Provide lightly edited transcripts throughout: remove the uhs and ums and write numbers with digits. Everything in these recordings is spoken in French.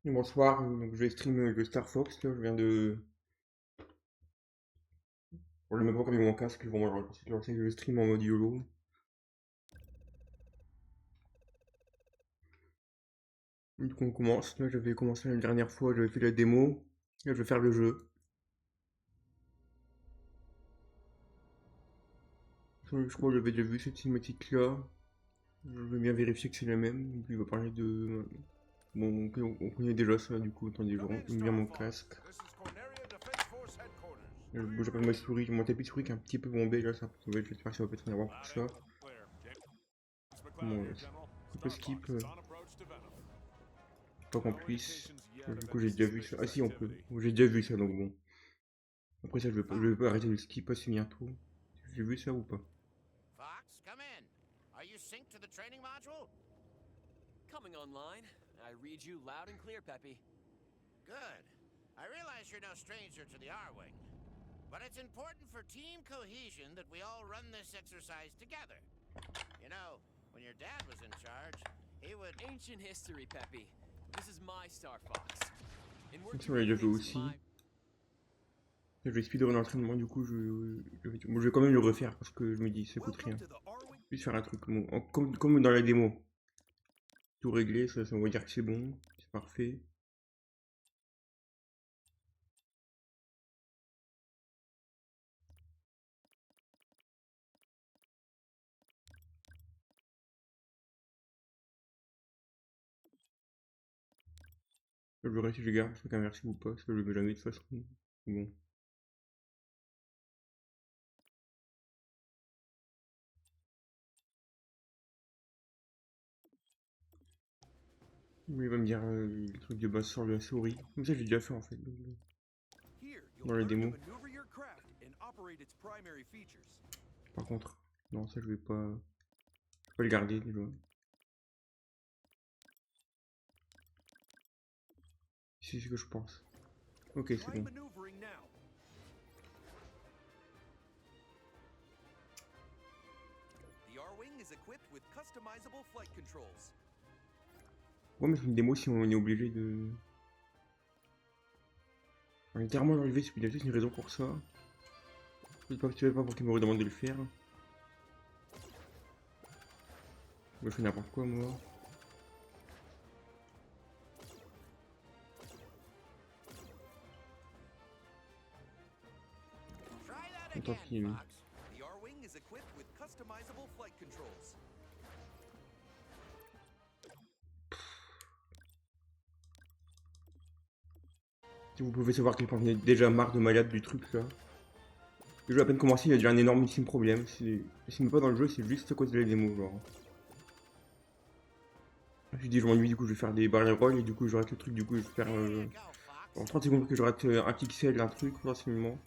Bonsoir, donc je vais stream le Star Fox, là, je viens de... Bon, je n'ai même pas encore mis mon casque, bon, je le stream en mode YOLO. Du coup on commence, là j'avais commencé la dernière fois, j'avais fait la démo, là je vais faire le jeu. Je crois que j'avais déjà vu cette cinématique là, je vais bien vérifier que c'est la même, donc il va parler de... Bon, ok, on connaît déjà ça du coup, attendez, je remets bien mon casque. Là, je bouge pas de ma souris, mon tapis de souris qui est un petit peu bombé là, ça va être, j'espère que ça va pas être en avoir pour ça. Comment on peut skip, pas qu'on puisse. Du coup, j'ai déjà vu ça. Ah si, on peut. J'ai déjà vu ça, donc bon. Après ça, je vais pas arrêter le skip, pas finir tout. J'ai vu ça ou pas? Fox, come in. Are you synced to the training module? Coming online. I read you loud and clear, Peppy. Good. I realize you're no stranger to the R-Wing, but it's important for team cohesion that we all run this exercise together. You know, when your dad was in charge, he would... Ancient history, Peppy. This is my Star Fox. And we're Donc ça, on l'a doing déjà vu things aussi. my... Je vais speedrun l'entraînement, du coup, bon, je vais quand même le refaire parce que je me dis, ça coûte rien. Juste faire un truc, bon, comme dans la démo. Tout réglé, ça, on va dire que c'est bon, c'est parfait. Je verrai si je garde, c'est qu'inversé ou pas, ça je le mets jamais de toute façon. Bon. Il va me dire le truc de base sur la souris. Comme ça, j'ai déjà fait en fait, dans la démo. Par contre, non, ça je vais pas le garder déjà. C'est ce que je pense. Ok, c'est bon. Ouais, mais c'est une démo si on est obligé de... On est carrément enlevé ce pilote, c'est une raison pour ça. Je sais pas pour qu'il me redemande de le faire. Je fais n'importe quoi moi. Try that Tant again, pis, lui. Fox. The R-Wing is equipped with customizable flight controls. Si vous pouvez savoir qu'il point j'en ai déjà marre de malade du truc là. Le jeu a à peine commencé, il y a déjà un énormissime problème. C'est même pas dans le jeu, c'est juste à cause de la démo genre. J'ai dit je m'ennuie, du coup je vais faire des barrel rolls et du coup je rate le truc, du coup je vais faire There you go, en Fox. 30 secondes que je rate un pixel, un truc, facilement.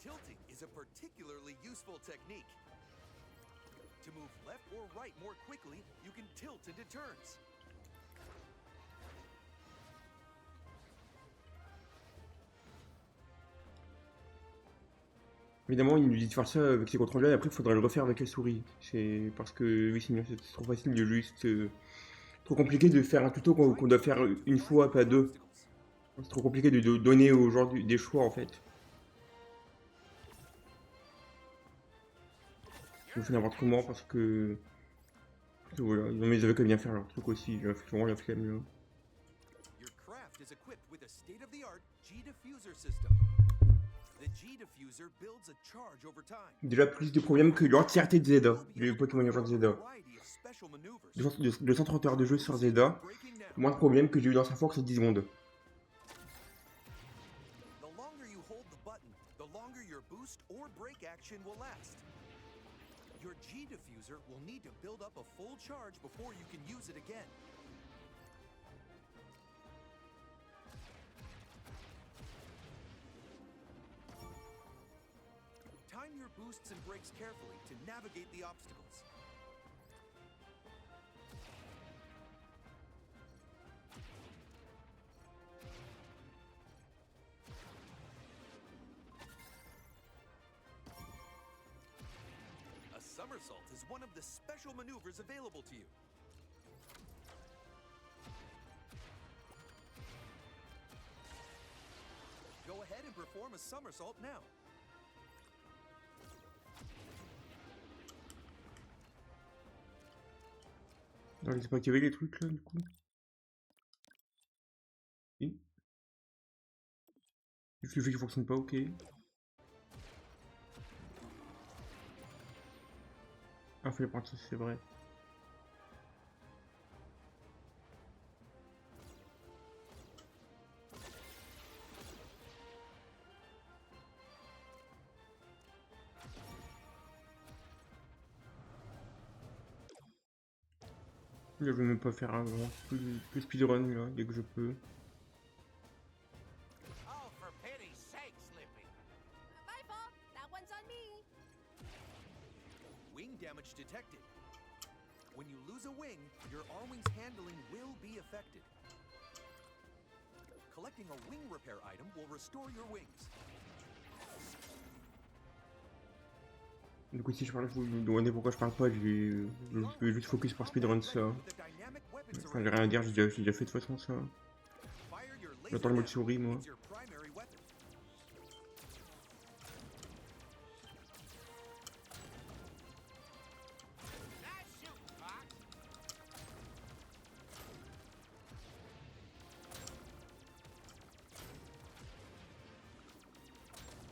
Tilting is a particularly useful technique. To move left or right more quickly, you can tilt into turns. Évidemment, il nous dit de faire ça avec ses contrôleurs et après il faudra le refaire avec la souris. C'est parce que oui, sinon c'est trop facile de juste. Trop compliqué de faire un tuto qu'on doit faire une fois, pas deux. C'est trop compliqué de donner aux gens des choix en fait. Je fais n'importe comment parce que. Voilà, mais ils avaient qu'à bien faire leur truc aussi, j'ai vraiment la flemme là. Your craft is equipped with a state-of-the-art G-diffuser system. The G-diffuser builds a charge over time. Déjà plus de problèmes que l'entièreté de Zelda, You'll be les able to Pokémon Urgent perform a Zelda. variety of special maneuvers. 230 heures de jeu sur Zelda, Braking now. moins de problèmes que j'ai eu dans sa force en 10 secondes. The longer you hold the button, the longer your boost or brake action will last. Your G-diffuser will need to build up a full charge before you can use it again. Time your boosts and brakes carefully to navigate the obstacles. A somersault is one of the special maneuvers available to you. perform a somersault now. Non, je sais pas qu'il y avait les trucs là, du coup. Si. Juste le fait qu'il fonctionne pas, ok. Ah, fallait prendre ça, c'est vrai. Là, je vais même pas faire un grand plus speedrun là, dès que je peux. Oh, for pity's sake, Slippy. My fault. That one's on me. Wing damage detected. When you lose a wing, your Arwing's handling will be affected. Collecting a wing repair item will restore your wings. Du coup, si je parle, vous me demandez pourquoi je parle pas, je vais juste focus par speedrun ça. Enfin, j'ai rien à dire, j'ai déjà fait de toute façon ça. J'attends le mode souris, moi. Nice shooting, Fox.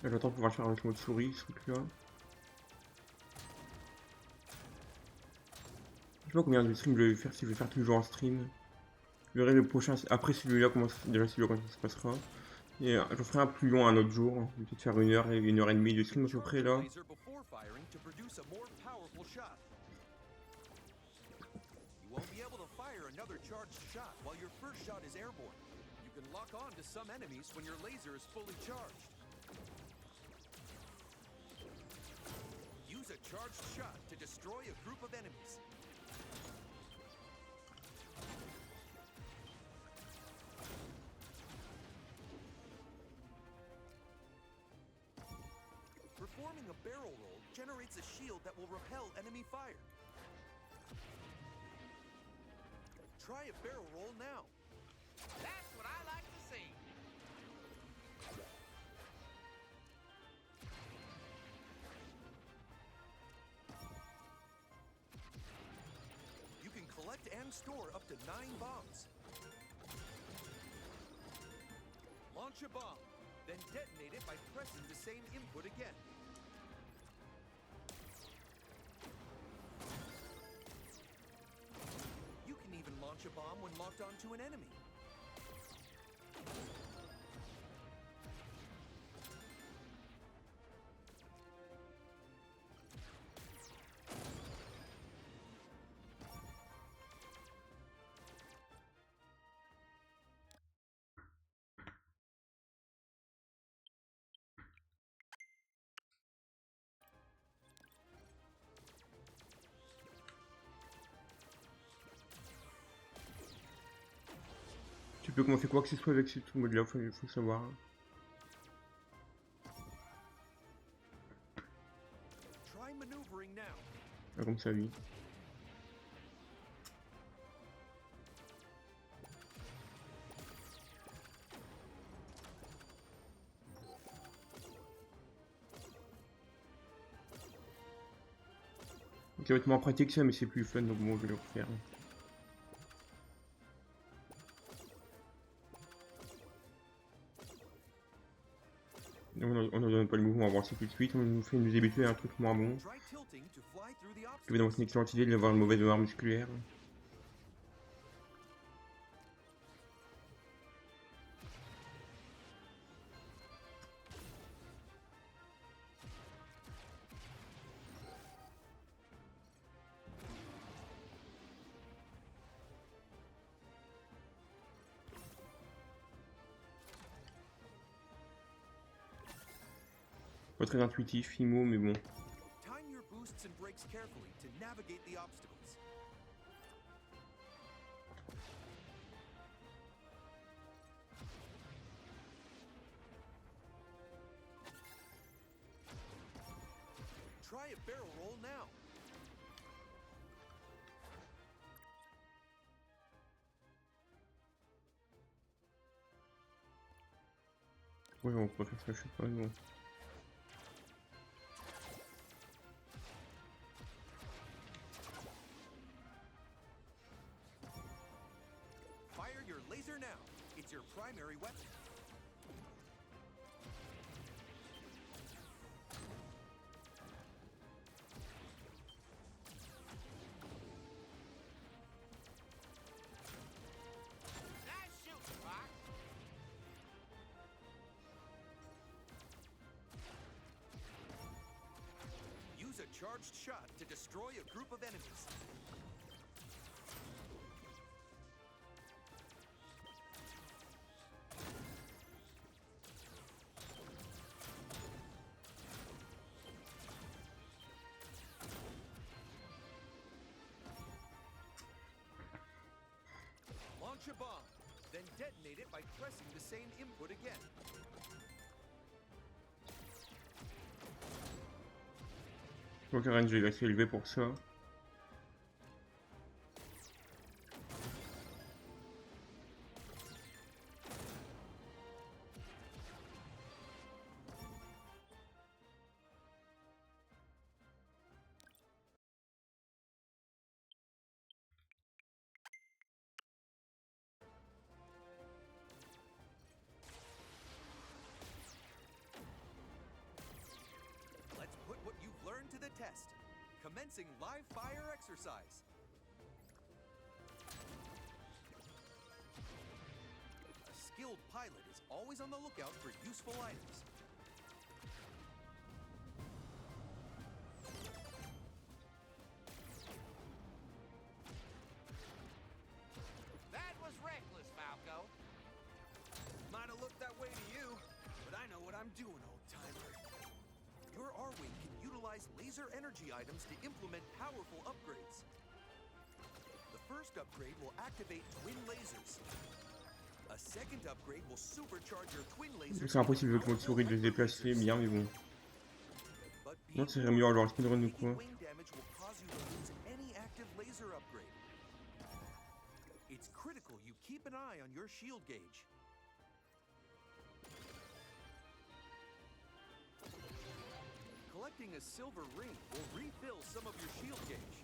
Là, j'attends pouvoir le faire avec le mode souris, ce truc là. Je sais pas combien de streams je vais faire, si je vais faire toujours en stream. Je verrai le prochain, après celui-là, déjà celui-là quand ça se passera. Et je ferai un plus long un autre jour. Je vais peut-être faire 1 heure et 1 heure et demie de stream à peu près là. You won't be able to fire another charged shot while your first shot is airborne. You can lock on to some enemies when your laser is fully charged. Use a charged shot to destroy a group of enemies. Performing a barrel roll generates a shield that will repel enemy fire. Try a barrel roll now. That's what I like to see. You can collect and store up to 9 bombs. Launch a bomb, then detonate it by pressing the same input again. You can even launch a bomb when locked onto an enemy. Tu peux commencer quoi que ce soit avec ce mode là, faut savoir. Try maneuvering now. Ah, comme ça, oui. Ça va être moins pratique ça, mais c'est plus fun, donc bon, je vais le refaire. On ne donne pas le mouvement, on va voir ça tout de suite, on nous fait nous habituer à un truc moins bon. Try tilting to fly through the Évidemment, c'est une excellente idée d'avoir une mauvaise mémoire musculaire. Pas très intuitif, IMO, mais bon. Time your boosts and brakes carefully to navigate the obstacles. Try a barrel roll now. Ouais, on pourrait faire ça, je sais pas, non. Fire your laser now. It's your primary weapon. Nice shooting, Fox. Use a charged shot to destroy a group of enemies. Launch a bomb, then detonate it by pressing the same input again. Donc le range est assez élevé pour ça. Let's put what you've learned to the test. Commencing live fire exercise. A skilled pilot is always on the lookout for useful items. That was reckless, Falco. Might have looked that way to you, but I know what I'm doing, old-timer. Your R-Wing can utilize laser energy items to implement powerful upgrades. The first upgrade will activate twin lasers. A second upgrade will supercharge your twin lasers. C'est impossible avec mon souris de se déplacer bien, mais bon. But be Non, c'est mieux genre le speedrun ou quoi. taking wing damage will cause you to lose any active laser upgrade. It's critical you keep an eye on your shield gauge. Collecting a silver ring will refill some of your shield gauge.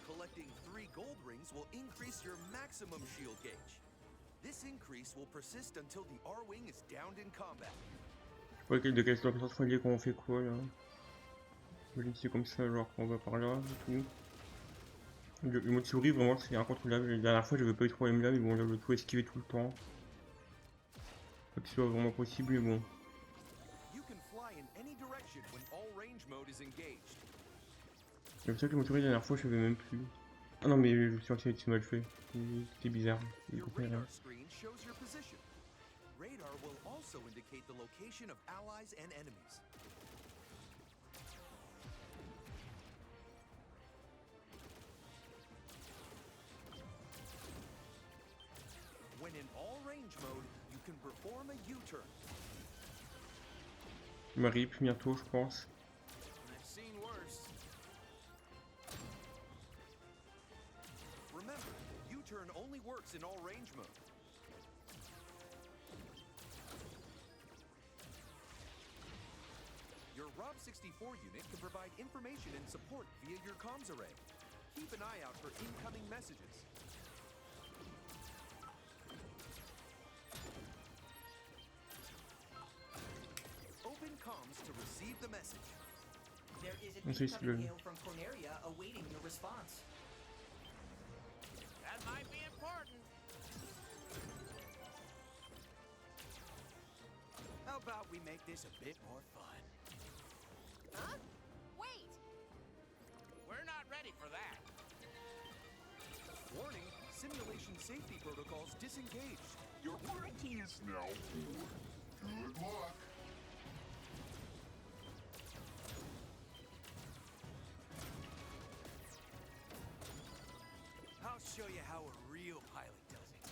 Collecting 3 gold rings will increase your maximum shield gauge. This increase will persist until the R-Wing is downed in combat. Ouais, de quelle sorte foyer quand on fait quoi là? C'est comme ça, genre qu'on va par là et tout. Le mode souris, vraiment, c'est incontrôlable. La dernière fois, j'avais pas eu de problème là, mais bon, là, je veux tout esquiver tout le temps. Faut que ce soit vraiment possible, mais bon. You can fly in any direction when all range mode is engaged. C'est pour ça que le mode souris, la dernière fois, je savais même plus. Ah non, mais je suis sûr que c'est mal fait. C'était bizarre. J'ai Your compris rien. radar screen shows your position. Radar will also indicate the location of allies and enemies. When in all range mode, you can perform a U-turn. Ma rip bientôt, je pense. I've seen worse. Remember, U-turn only works in all range mode. Your ROB-64 unit can provide information and support via your comms array. Keep an eye out for incoming messages. Open comms to receive the message. There is an On sait si le- incoming hail from Corneria awaiting your response. That might be important. How about we make this a bit more fun? Huh? Wait! We're not ready for that. Warning, simulation safety protocols disengaged. Your warranty is now over. Good luck. I'll show you how a real pilot does it.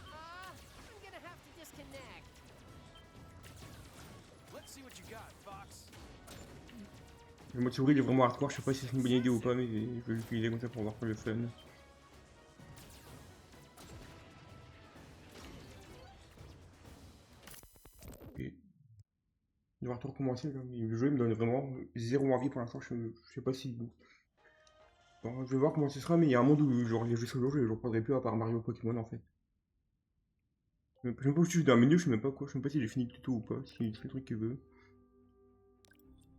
I'm gonna have to disconnect. Let's see what you Le mode souris il est vraiment hardcore, je sais pas si c'est une bonne idée ou pas, mais je vais l'utiliser comme ça pour voir pour le fun. Et devoir tout recommencer, là. Le jeu me donne vraiment zéro envie pour l'instant, je sais pas si... Bon, je vais voir comment ce sera, mais il y a un monde où genre, les jeux solo, je les reprendrai plus à part Mario Pokémon en fait. Je sais même pas où je suis dans un menu, je sais même pas quoi, je sais même pas si j'ai fini le tuto ou pas, si c'est le truc qu'il veut.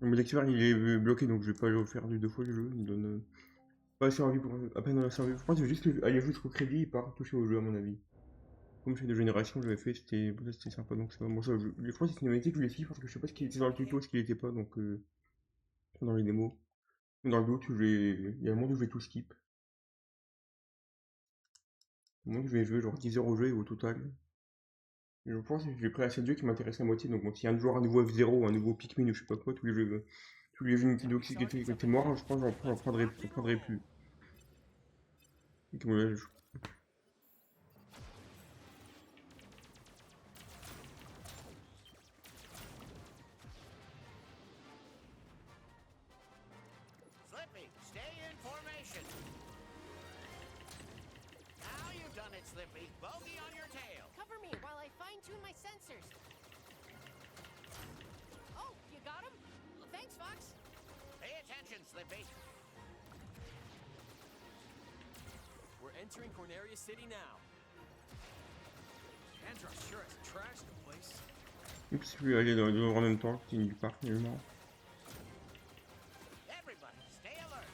Le mode expert il est bloqué donc je vais pas le faire deux fois le jeu, il me donne pas assez envie pour... à peine assez envie. Je pense que je vais juste aller jusqu'au crédit et pas toucher au jeu à mon avis. Comme c'est de génération que j'avais fait, c'était sympa donc c'est bon ça. Les fois ces cinématiques je les skip parce que je sais pas ce qui était dans le tuto, ce qui était pas donc dans les démos. Dans le doute, il y a un monde où je vais tout skip. Au monde où je vais jouer genre 10 heures au jeu au total. Et je pense que j'ai pris assez de jeux qui m'intéressent à moitié, donc bon, s'il y a un joueur un nouveau F0, un nouveau Pikmin ou je sais pas quoi, tous les jeux Nintendo qui étaient morts, je pense que j'en prendrai plus. Donc, ouais, Slippy, stay in formation. Now you've done it, Slippy. Bogey on your tail. Cover me while I fine-tune my sensors. Oh, you got him? Thanks, Fox. Pay attention, Slippy. We're entering Corneria City now. Andros sure has trashed the place. Oups, je vais aller dehors en même temps, c'est du parc finalement. Everybody, stay alert.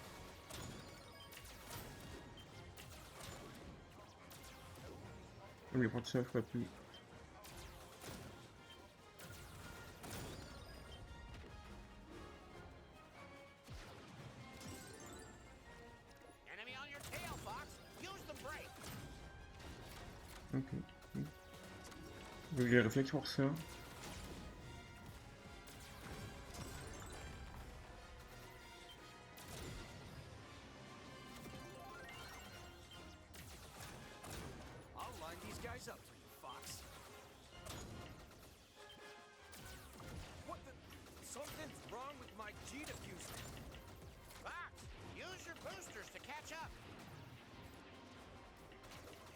Je vais prendre ça, je ferai plus. Enemy on your tail, Fox. Use the brake. Ok. J'ai les réflexes pour ça. I'll line these guys up for you, Fox. What the? Something's wrong with my G diffuser. Fox, use your boosters to catch up.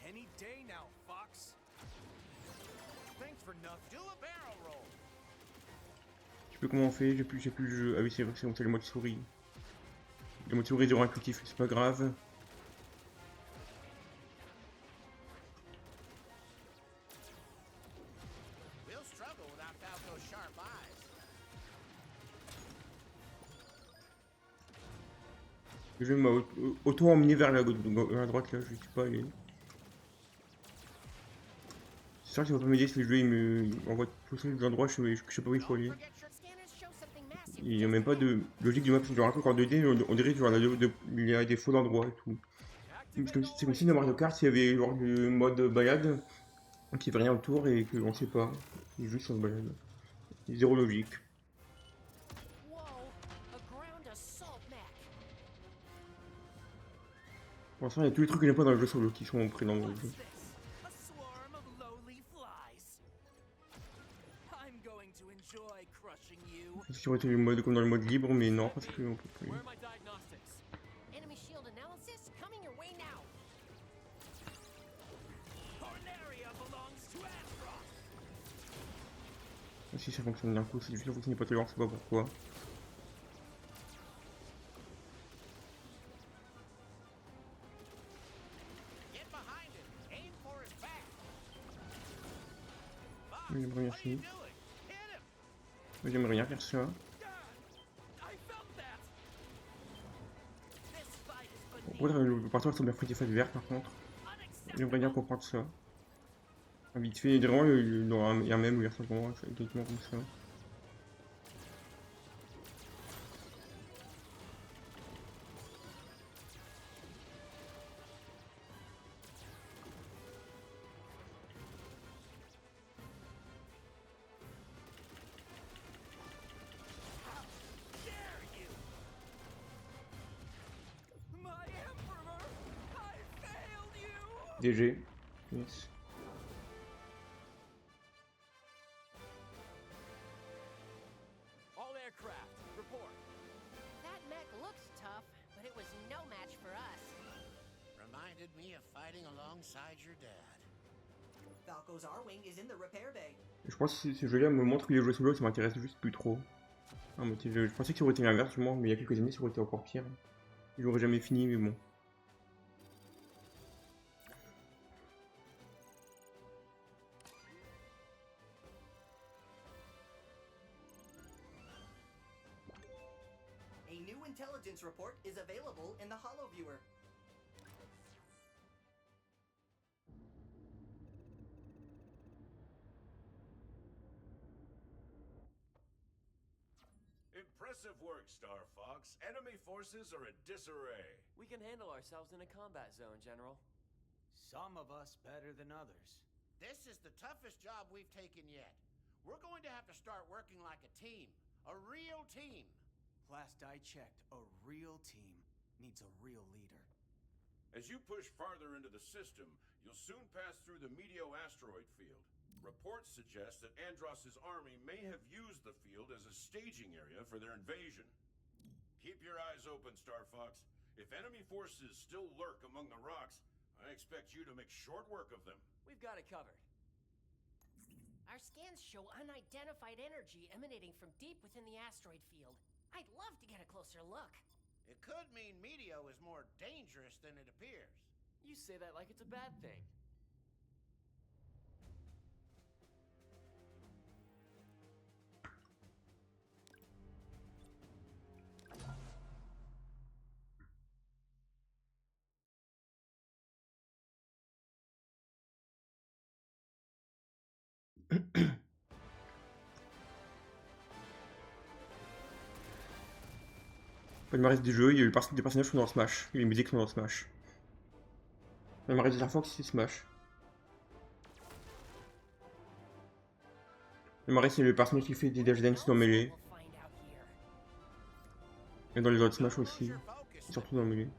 Any day now, Fox. Thanks for nothing. Do a barrel roll. Je sais plus comment on fait, j'ai plus le jeu. Ah oui, c'est vrai que c'est bon, c'est le mode souris. Le mode souris zéro intuitif, c'est pas grave. We'll struggle without Falco's sharp eyes. Le jeu m'a auto-emmené vers la droite là, je sais pas aller. C'est sûr que ça va pas m'aider si le jeu il m'envoie tout seul de l'endroit, je sais pas où il faut Don't aller. forget your Scanners show something massive. Il n'y a même pas de logique du map, genre un truc en 2D, on dirait qu'il y a des faux endroits et tout. C'est comme si dans Mario Kart il y avait genre le mode balade, qui fait rien autour et qu'on sait pas. C'est juste on se balade. Zéro logique. Whoa, a ground assault mech. Pour l'instant il y a tous les trucs que j'aime pas dans le jeu solo qui sont pris dans le What's jeu. this? A swarm of lowly flies. I'm going to enjoy crushing you. Si j'aurais été le mode comme dans le mode libre, mais non, parce que on peut plus. Where are my diagnostics? Enemy shield analysis coming your way now. Corneria belongs to Andros. Si ça fonctionne d'un coup, c'est juste que ça fonctionne pas tellement, je sais pas pourquoi. Get behind him. Aim for his back. Fox, J'aimerais bien what are you finir. doing? Hit him. J'aimerais rien faire ça. God, I felt that. This fight is Ouais, beneath le partout sont bien pris des phases vertes par contre. unacceptable. J'aimerais bien comprendre ça. Vite fait, vraiment, il y a un même où il ressemble vraiment exactement comme ça. Dare you? My emperor, I failed you. DG. Yes. All aircraft, report. Looks tough, but it was no match for us. Reminded me of fighting alongside your dad. Falco's R-Wing is in the repair bay. Je pense que ce jeu-là me montre que les jeux solo, ça m'intéresse juste plus trop. Ah, moi, je pensais que ça aurait été l'inverse, moi, mais il y a quelques années, ça aurait été encore pire. Je l'aurais jamais fini, mais bon. A new intelligence report is available in the HoloViewer. Impressive work, Star Fox. Enemy forces are in disarray. We can handle ourselves in a combat zone, General. Some of us better than others. This is the toughest job we've taken yet. We're going to have to start working like a team. A real team. Last I checked, a real team needs a real leader. As you push farther into the system, you'll soon pass through the Meteo asteroid field. Reports suggest that Andross's army may have used the field as a staging area for their invasion. Keep your eyes open, Star Fox. If enemy forces still lurk among the rocks, I expect you to make short work of them. We've got it covered. Our scans show unidentified energy emanating from deep within the asteroid field. I'd love to get a closer look. It could mean Meteo is more dangerous than it appears. You say that like it's a bad thing. Le palmarès du jeu, il y a eu des personnages qui sont dans Smash, il y a les musiques qui sont dans Smash. Le palmarès de Star Fox, c'est Smash. Le palmarès, c'est le personnage qui fait des Dash Dance dans Melee. We'll find out here. Et dans les autres Smash aussi, Lose your focus. surtout dans Melee.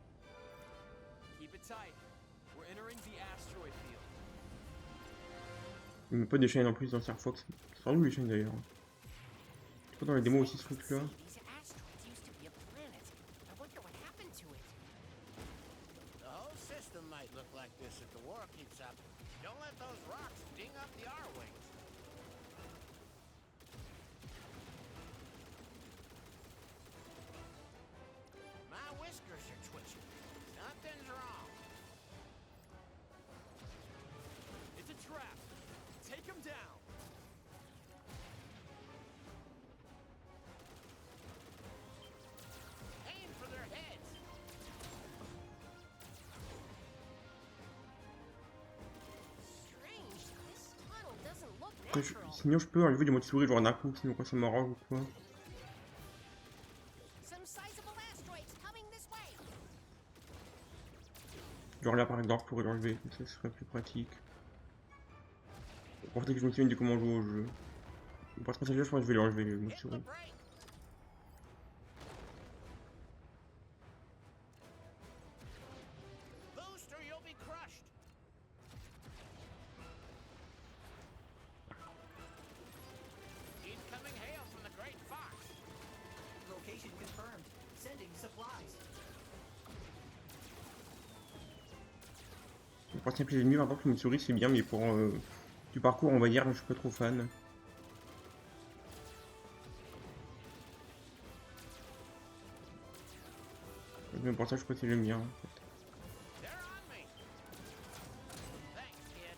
Keep it tight. We're entering the asteroid field. Il n'y a pas de chaînes en plus dans Star Fox. C'est vraiment les chaînes d'ailleurs. C'est pas dans les démos aussi ce truc là. These asteroids used to be a planet. I wonder what happened to it. The whole system might look like this if the war keeps up. Don't let those rocks ding up the R-Wings. My whiskers are twitching. Something's wrong. It's a trap. Take him down. Aim for their heads. Strange. This tunnel doesn't look Après, natural. sinon je peux enlever des modes souris genre d'un coup, sinon quoi ça m'arrange ou quoi. Some sizable asteroids coming this way. Genre là par exemple je pourrais l'enlever, comme ça ce serait plus pratique. Pour que je me souvienne de comment jouer au jeu. Parce que ça je pense que je vais l'enlever le mode Hit the souris. brake. Booster, you'll be crushed. Incoming hail from the Great Fox. Location confirmed. Sending supplies. Pour simplifier les ennemis, par contre le mode souris c'est bien, mais pour du parcours on va dire, je suis pas trop fan. Même pour ça je crois que c'est le mien en fait. They're on me. Thanks, kid.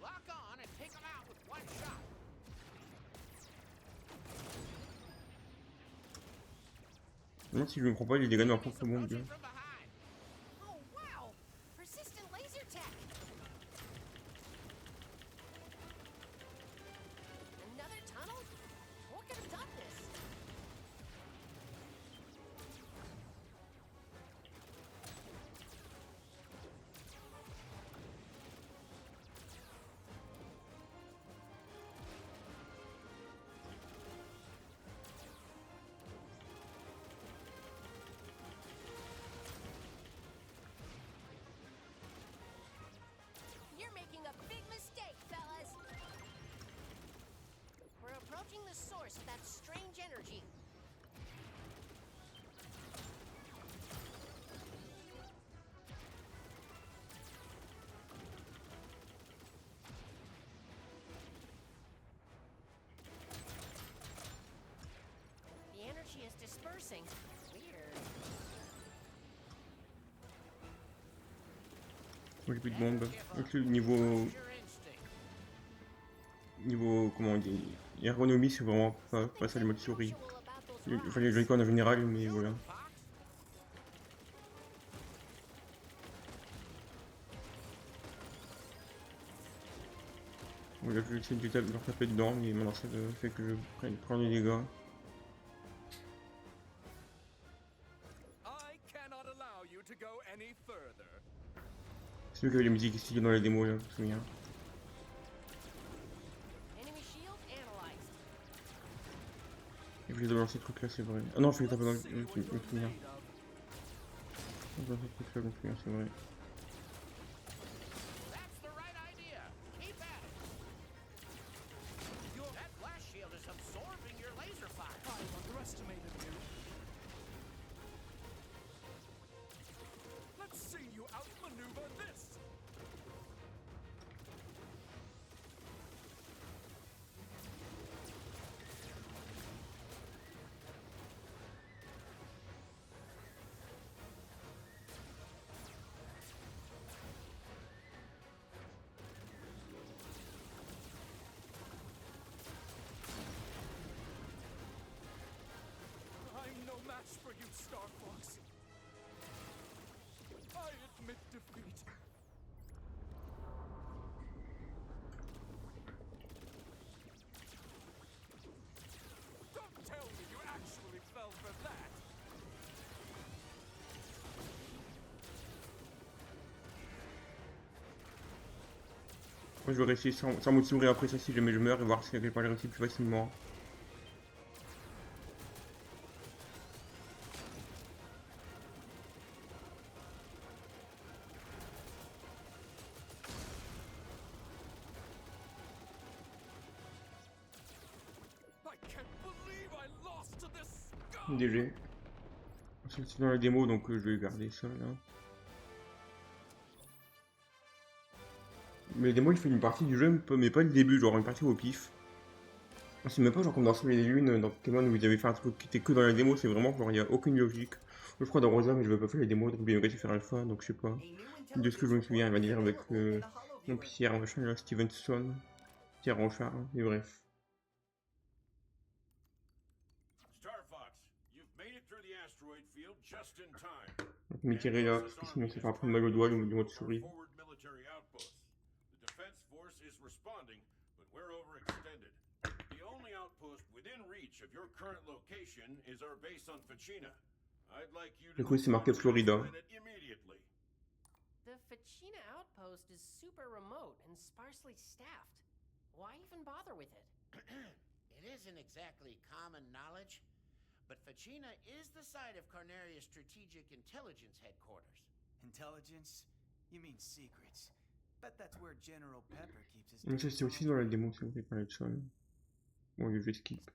Lock on and take them out with one shot. Non, si je me comprends pas, les dégâts d'un Enemies Pokémon bien. approaching from behind. Oh wow! Persistent laser tech. Another tunnel? What could have done this? dispersing. Weird. Moi j'ai plus de bombes. Donc le niveau. Niveau. Comment on dit. Ergonomie, c'est vraiment pas ça le mode souris. Enfin les Joy-Con en général, mais voilà. Bon, là je vais essayer de leur taper dedans, mais maintenant ça fait que je prends des dégâts. I cannot allow you to go any further. C'est lui qui avait la musique ici dans la démo là, je me souviens. Enemy shield analyzed. Et je les ai dans ces trucs là, c'est vrai. Ah non, je les tape dans le souviens. Dans ces trucs là, je me souviens, c'est vrai. That's the right idea. Keep at it. That blast shield is absorbing your laser fire. I underestimated you. Let's see you outmaneuver this. I'm no match for you, Star Fox. I admit defeat. Don't tell me you actually fell for that. Moi je vais rester sans mode souris après ça si jamais je meurs et voir si elle pas les réussir plus facilement. I can't believe I lost to this scum. DG. C'est dans la démo donc je vais garder ça là. Mais la démo il fait une partie du jeu mais pas le début, genre une partie au pif. C'est même pas genre comme dans Soleil et Lune, dans Pokémon où vous avez fait un truc qui était que dans la démo, c'est vraiment genre il n'y a aucune logique. Je crois dans Rosa mais je veux pas faire les démos, donc bien réussi à faire Alpha, donc je sais pas. De ce que je me souviens, il va dire avec mon Pierre machin là, Stevenson, Pierre Rochard, et bref. Star Fox, you've made it through the asteroid field just in time. Donc mes tirés là, parce que sinon ça fera prendre mal au doigt du mode souris. Forward military outposts. The defense force is responding, but we're overextended. The only outpost within reach of your current location is our base on Fachina. I'd like you to Du coup c'est marqué Florida. immediately. The Fachina outpost is super remote and sparsely staffed. Why even bother with it? It isn't exactly common knowledge, but Fachina is the site of Corneria's Strategic Intelligence Headquarters. Intelligence? You mean secrets. Bet that's where General Pepper keeps his... Donc ça c'est aussi dans la démo, si on fait parler de ça. Bon je vais skip.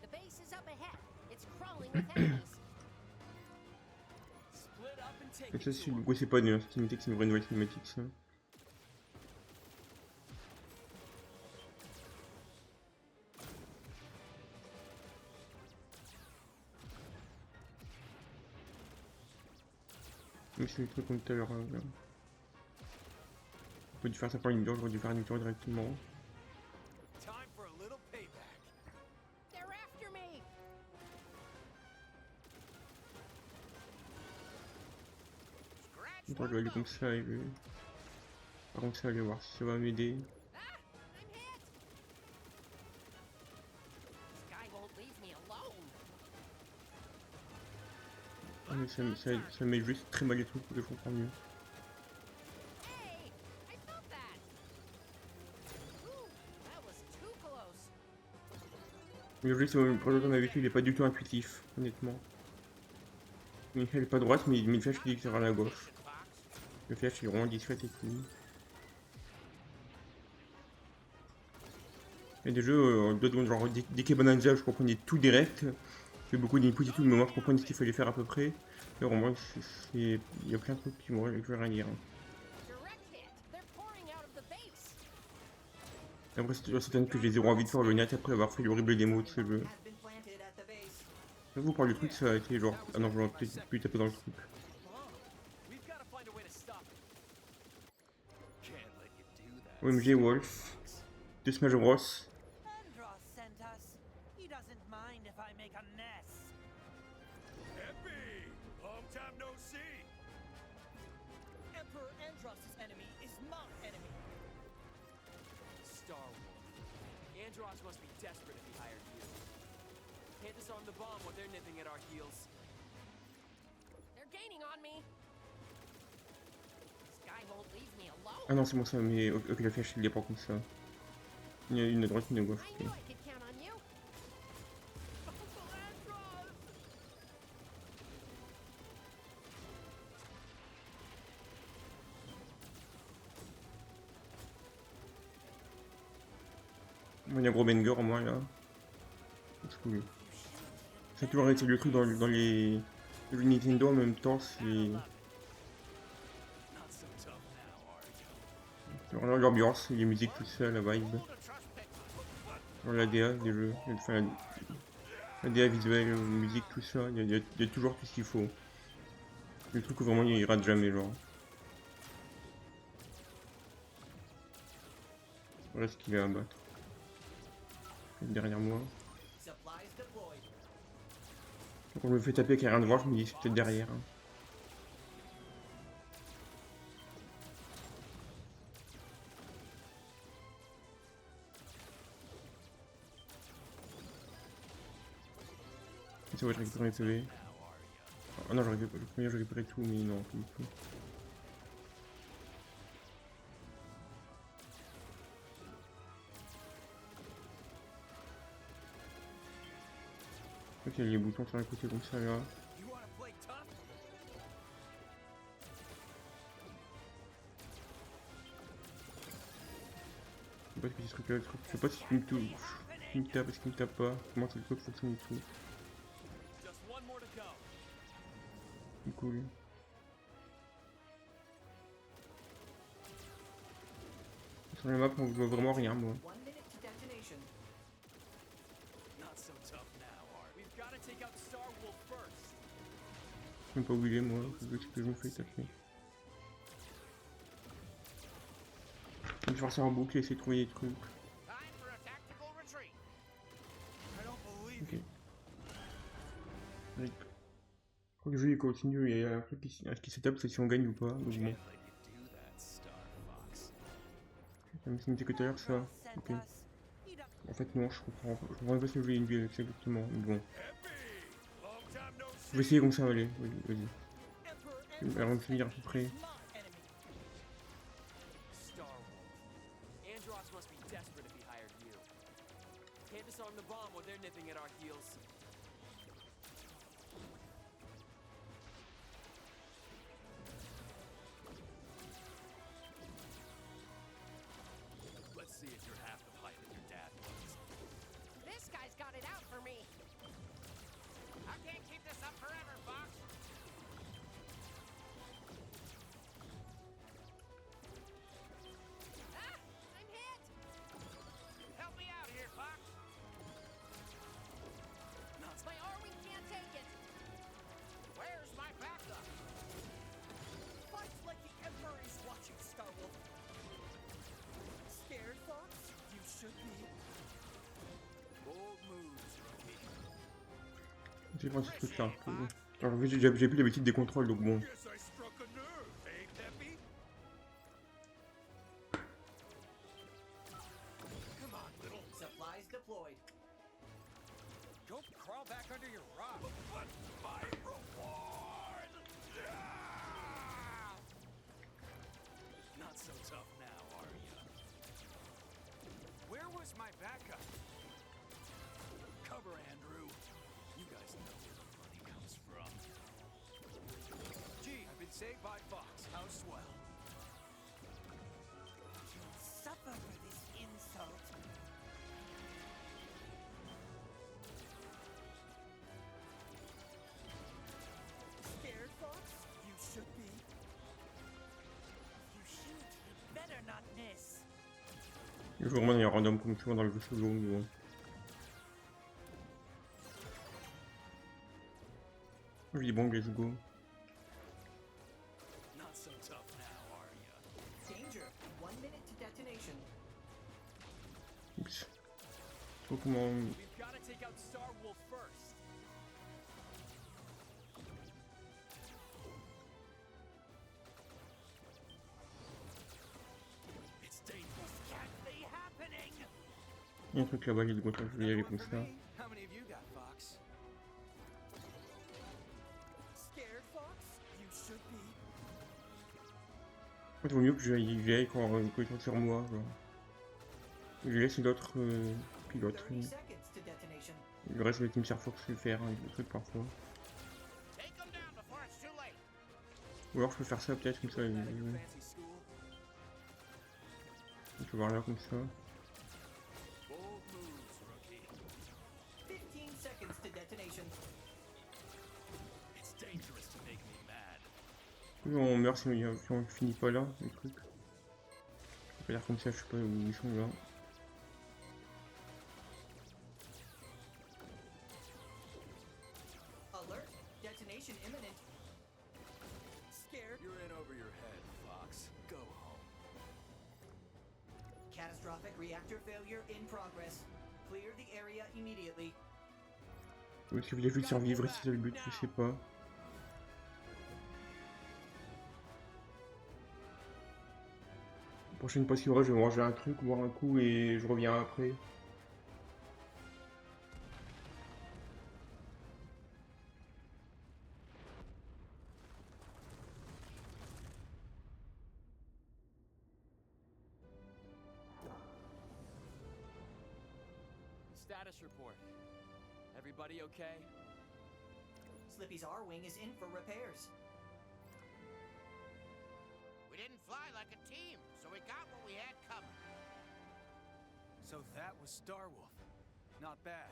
The base is up ahead. It's crawling with enemies. Split up and take Donc it ça to c'est 'em. du coup c'est pas une cinématique, c'est une vraie nouvelle cinématique ça. Mais c'est le truc comme tout à l'heure. Là. On peut dû faire ça par une dure, j'aurais dû faire une tour directement. Time for a little payback. They're after me. Scratch Attends, je one vais aller bug. comme ça et je... Par contre ça, je vais voir si ça va m'aider. Ah, I'm hit. This guy won't leave me alone. Ah, mais ça met juste très mal les trucs pour que je comprends mieux. Hey, I felt that. Ooh, that was too close. Mais le jeu, c'est pour l'autre, on avait vu, il est pas du tout intuitif, honnêtement. Il est pas droite, mais le flash il dit que c'est vers la gauche. Le flash il est vraiment discret et tout. Il y a des jeux, d'autres, genre Deke Bonanza, je comprenais tout direct. J'ai beaucoup d'input et tout, mais moi je comprenais ce qu'il fallait faire à peu près. Et vraiment, il y a plein de trucs qui m'ont je vais rien dire. Direct hit. They're pouring out of the base. Après, c'est toujours certaines que j'ai zéro envie de faire le net après avoir fait l'horrible démo de ce jeu. Has been planted at the base. Vous parlez du truc, ça a été genre. Ah non, je vais peut-être plus taper dans le truc. We've got to find a way to stop it. Can't let you do that. OMG Wolf, de Smash Bros. Andros sent us. He doesn't mind if I make a mess. Epi! Long time no see! Emperor Andros' enemy is my enemy. Star Wolf. Andros must be desperate if he hired you. Can't disarm the bomb when they're nipping at our heels. They're gaining on me. This guy won't leave me alone. Ah non, c'est bon ça, mais ok, la flèche il est pas comme ça. Il y a une à droite, une à gauche. I Ok. knew I could count on you. Uncle Andros! Bon, il y a gros banger au moins là. C'est cool. Ça a toujours été le truc dans les jeux Nintendo en même temps, c'est Not so tough now, are you? c'est vraiment l'ambiance, les musiques, tout ça, la vibe. Hold a trust pick. Dans la DA des jeux, enfin la DA visuelle, musique, tout ça, il y a toujours tout ce qu'il faut. Le truc où vraiment il rate jamais, genre. Voilà ce qu'il a à battre. Derrière moi. Supplies deployed. Quand je me fais taper avec rien devant, je me dis c'est peut-être derrière. Hein. C'est vrai, je récupère les PV. Ah non, le premier, je récupérais tout, mais non, pas du tout. Ok, il y a les boutons sur les côtés comme ça là. You wanna play tough? Je sais pas ce que c'est ce truc là, je sais pas si tu me touches, si me tape, est-ce qu'il me tape pas, comment c'est le truc fonctionne et tout. Just one more to go. C'est cool. Sur la map, on voit vraiment rien, moi. 1 minute to detonation. Not so tough now, are you? We've got to take out Star Wolf first. Je sais même pas où il est, moi, vu que je me fais taper. Je vais faire ça en boucle et essayer de trouver des trucs. Time for a tactical retreat. I don't believe Ok. Je crois que le jeu il continue, il y a un truc qui s'étape, c'est si on gagne ou pas. Donc bon. Can't let you do that, Star Fox. Ça me semble que tout à l'heure ça. Sent Ok. us. He doesn't En fait non, je comprends pas si le jeu est exactement. Mais bon. Epi! Long time no Je see! vais essayer comme ça, allez. Vas-y. Emperor Avant de Andros' finir à enemy peu près. is my enemy. Star Wolf. Andros must be desperate if he hired you. Can't disarm the bomb when they're nipping at our heels. Let's see if you're half the pilot your dad was. This guy's got it out for me. I can't keep this up forever, Fox. Ah, I'm hit. Help me out here, Fox. My Arwing can't take it. Where's my backup? Fights like the Emperor is watching, Star Wolf. Scared, Fox? You should be. Bold moves, rookie. J'ai pris ce truc là. Alors en fait, j'ai plus l'habitude des contrôles donc bon. Guess I struck a nerve, eh, Peppy? Come on, little. Supplies deployed. Don't crawl back under your rock. But my reward! Not so tough now, are you? Where was my backup? Cover, Andrew. You guys know where the money comes from. Gee, I've been saved by Fox. How swell. You'll suffer for this insult. Je veux vraiment il y a un random comme toujours dans le jeu solo, mais bon. Je dis bon, let's go. Not so tough now, are ya? Danger. 1 minute to detonation. Oups. Je sais pas comment... We've got to take out Star Wolf first. It's dangerous. Can't be happening. Il y a un truc là-bas, j'ai dit bon, je vais y aller comme ça. How many of you got Fox? Scared, Fox? You should be. En fait, il vaut mieux que j'y aille quand ils sont sur moi, genre. Je laisse d'autres pilotes. 30 seconds to detonation. Le reste, le Team Star Fox le faire, hein, des trucs parfois. Take them down before it's too late. Ou alors je peux faire ça peut-être comme ça. That at your fancy school? Je peux voir là comme ça. Bold moves, rookie. 15 seconds to detonation. It's dangerous to make me mad. Plus on meurt si on finit pas là, les trucs. Je peux faire comme ça, je sais pas où ils sont là. Alert. Detonation imminent. Scared? You're in over your head, Fox. Go home. Catastrophic reactor failure in progress. Clear the area immediately. Ou si vous voulez juste survivre, si c'est le but, je sais pas. La prochaine fois qu'il y aura, je vais manger un truc, boire un coup et je reviens après. Status report. Everybody okay? Slippy's R-Wing is in for repairs. We didn't fly like a team, so we got what we had coming. So that was Starwolf. Not bad.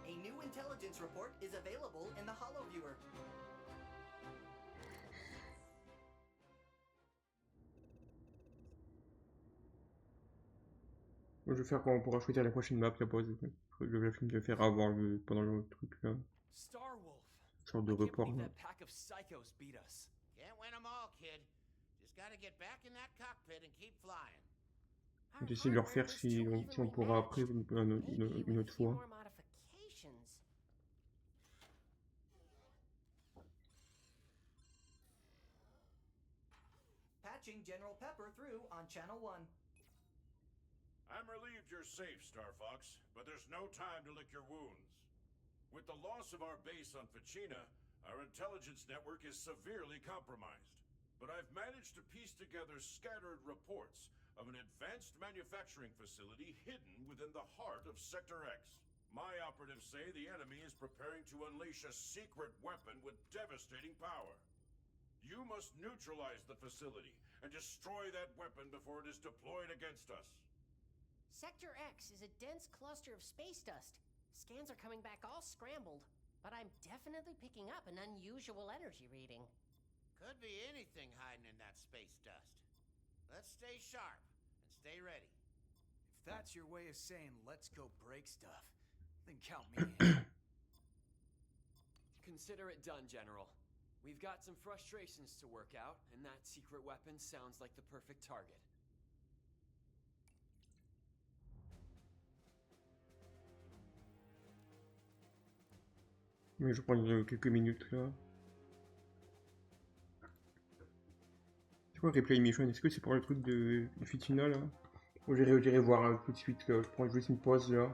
A new intelligence report is available in the HoloViewer. Je vais faire quand on pourra choisir la prochaine map, la pause. Le film de faire avant pendant le truc là. Star Wolf. Sorte de I can't report believe là. that pack of psychos beat us. Can't win them all, kid. Just gotta get back in that cockpit and keep flying. Je vais essayer de le refaire si on pourra après une autre fois. More modifications. Patching General Pepper through on Channel 1. I'm relieved you're safe, Star Fox, but there's no time to lick your wounds. With the loss of our base on Fachina, our intelligence network is severely compromised. But I've managed to piece together scattered reports of an advanced manufacturing facility hidden within the heart of Sector X. My operatives say the enemy is preparing to unleash a secret weapon with devastating power. You must neutralize the facility and destroy that weapon before it is deployed against us. Sector X is a dense cluster of space dust. Scans are coming back all scrambled, but I'm definitely picking up an unusual energy reading. Could be anything hiding in that space dust. Let's stay sharp and stay ready. If that's your way of saying let's go break stuff, then count me in. Consider it done, General. We've got some frustrations to work out, and that secret weapon sounds like the perfect target. Mais je vais prendre quelques minutes là. C'est quoi Replay Mission? Est-ce que c'est pour le truc de Fitina là? Ou j'irai voir tout de suite là. Je prends juste une pause là.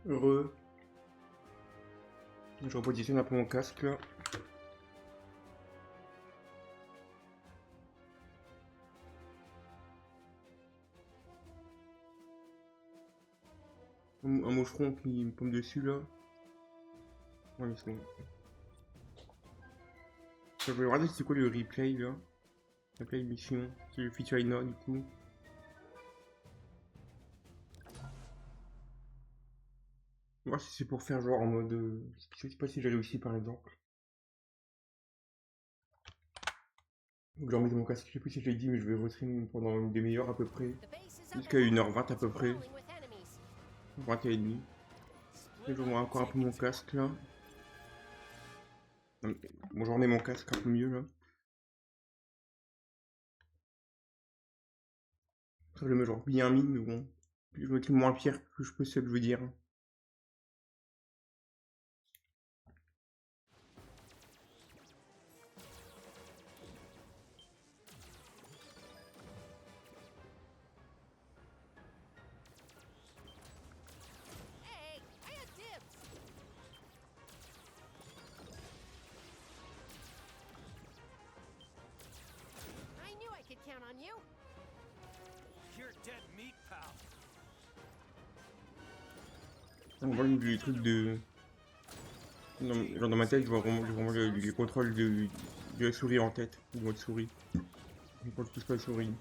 Heureux. Je repositionne un peu mon casque là. Un moucheron qui me tombe dessus là. Ouais, c'est bon. Je vais regarder c'est quoi le replay là. Replay mission. C'est le feature Ina du coup. Voir si c'est pour faire genre en mode. Je sais pas si j'ai réussi par exemple. Donc j'ai remis mon casque, je sais plus si je l'ai dit, mais je vais restream pendant une demi-heure à peu près. The base is up Jusqu'à and 1h20 à peu près. crawling with enemies. 20h30. Et je remets encore un peu mon casque là. Bon, je remets mon casque un peu mieux là. Ça, je le mets genre bien mis, mais bon. Je me le moins pire que je peux, c'est ce que je veux dire. Hey, I had dibs. I knew I could count on you. You're dead meat, pal. On voit du truc de. Genre dans ma tête, je vois vraiment les contrôles de la souris en tête, du mode souris. Je contrôle plus pas la souris.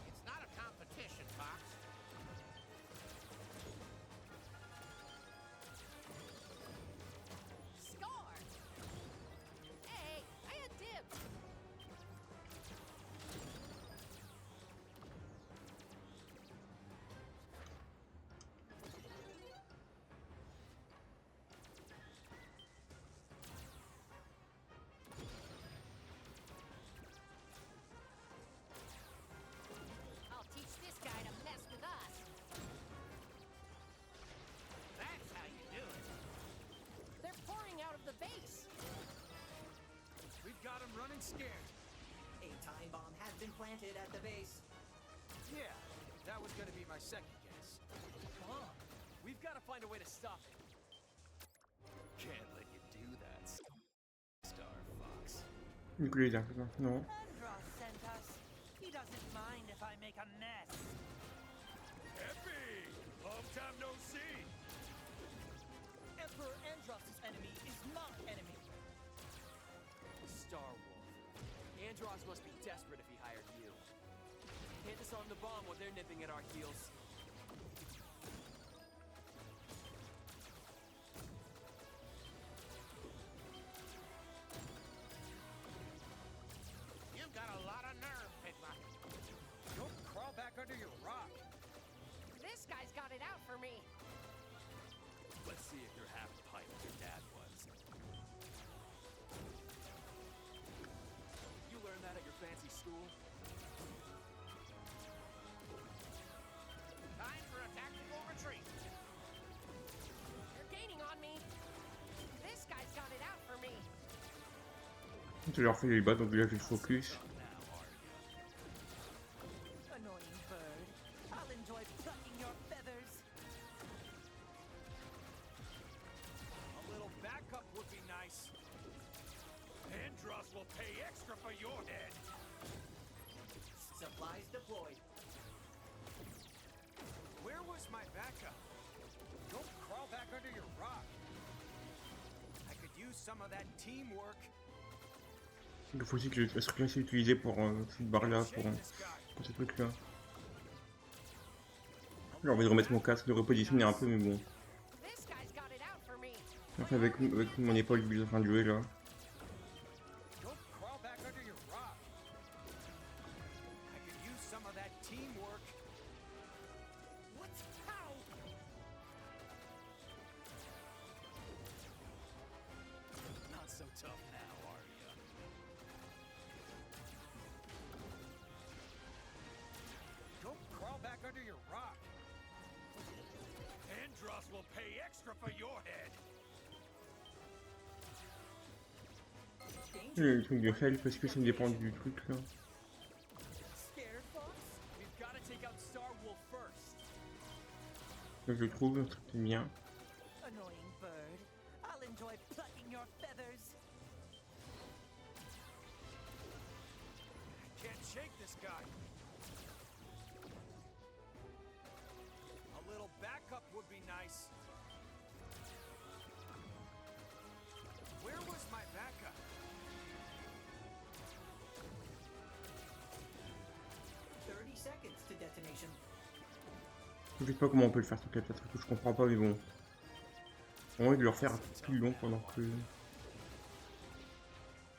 It's not a competition, Fox. Score. Hey, I had dibs. I'll teach this guy to mess with us. That's how you do it. They're pouring out of the base. We've got him running scared. A time bomb has been planted at the base. Yeah, that was gonna be my second guess. Bomb. We've got to find a way to stop it. Can't let you do that, Star Fox. Du coup, les arcs, non. Andros sent us. He doesn't mind if I make a mess. Epi! Long time no see! Emperor Andros' enemy is my enemy. Star Wolf. Andros must be desperate if he hired you. Can't disarm the bomb while they're nipping at our heels. You've got a lot of nerve, Pigma. Don't crawl back under your rock. This guy's got it out for me. Let's see if you're half the pipe your dad was. You learned that at your fancy school? Time for a tactical retreat. They're gaining on me. This guy's got it out for me. Je leur fais les bas, donc là je focus. Annoying bird. I'll enjoy plucking your feathers. A little backup would be nice. Andros will pay extra for your head! Supplies deployed. Where was my backup? Don't crawl back under your rock. I could use some of that teamwork. Il faut aussi que ce truc là c'est utilisé pour cette barre là, pour ce truc là. J'ai envie de remettre mon casque, de repositionner un peu, mais bon. This guy's got it out for me. Enfin, avec mon épaule en train de jouer là. Don't crawl back under your rock. I could use some of that teamwork. What's how? Not so tough now, are ya? Don't crawl back under your rock. Andros will pay extra for your head! Le truc de health, parce que ça dépend du truc là. Scared, Fox? We've got to take out Star Wolf first. que je trouve, très bien. Annoying bird. I'll enjoy plucking your feathers. Can't shake this guy. A little backup would be nice. Where was my backup? Seconds to detonation. Je sais pas comment on peut le faire ce captateur, que je comprends pas, mais bon. J'ai envie de le refaire plus long pendant que.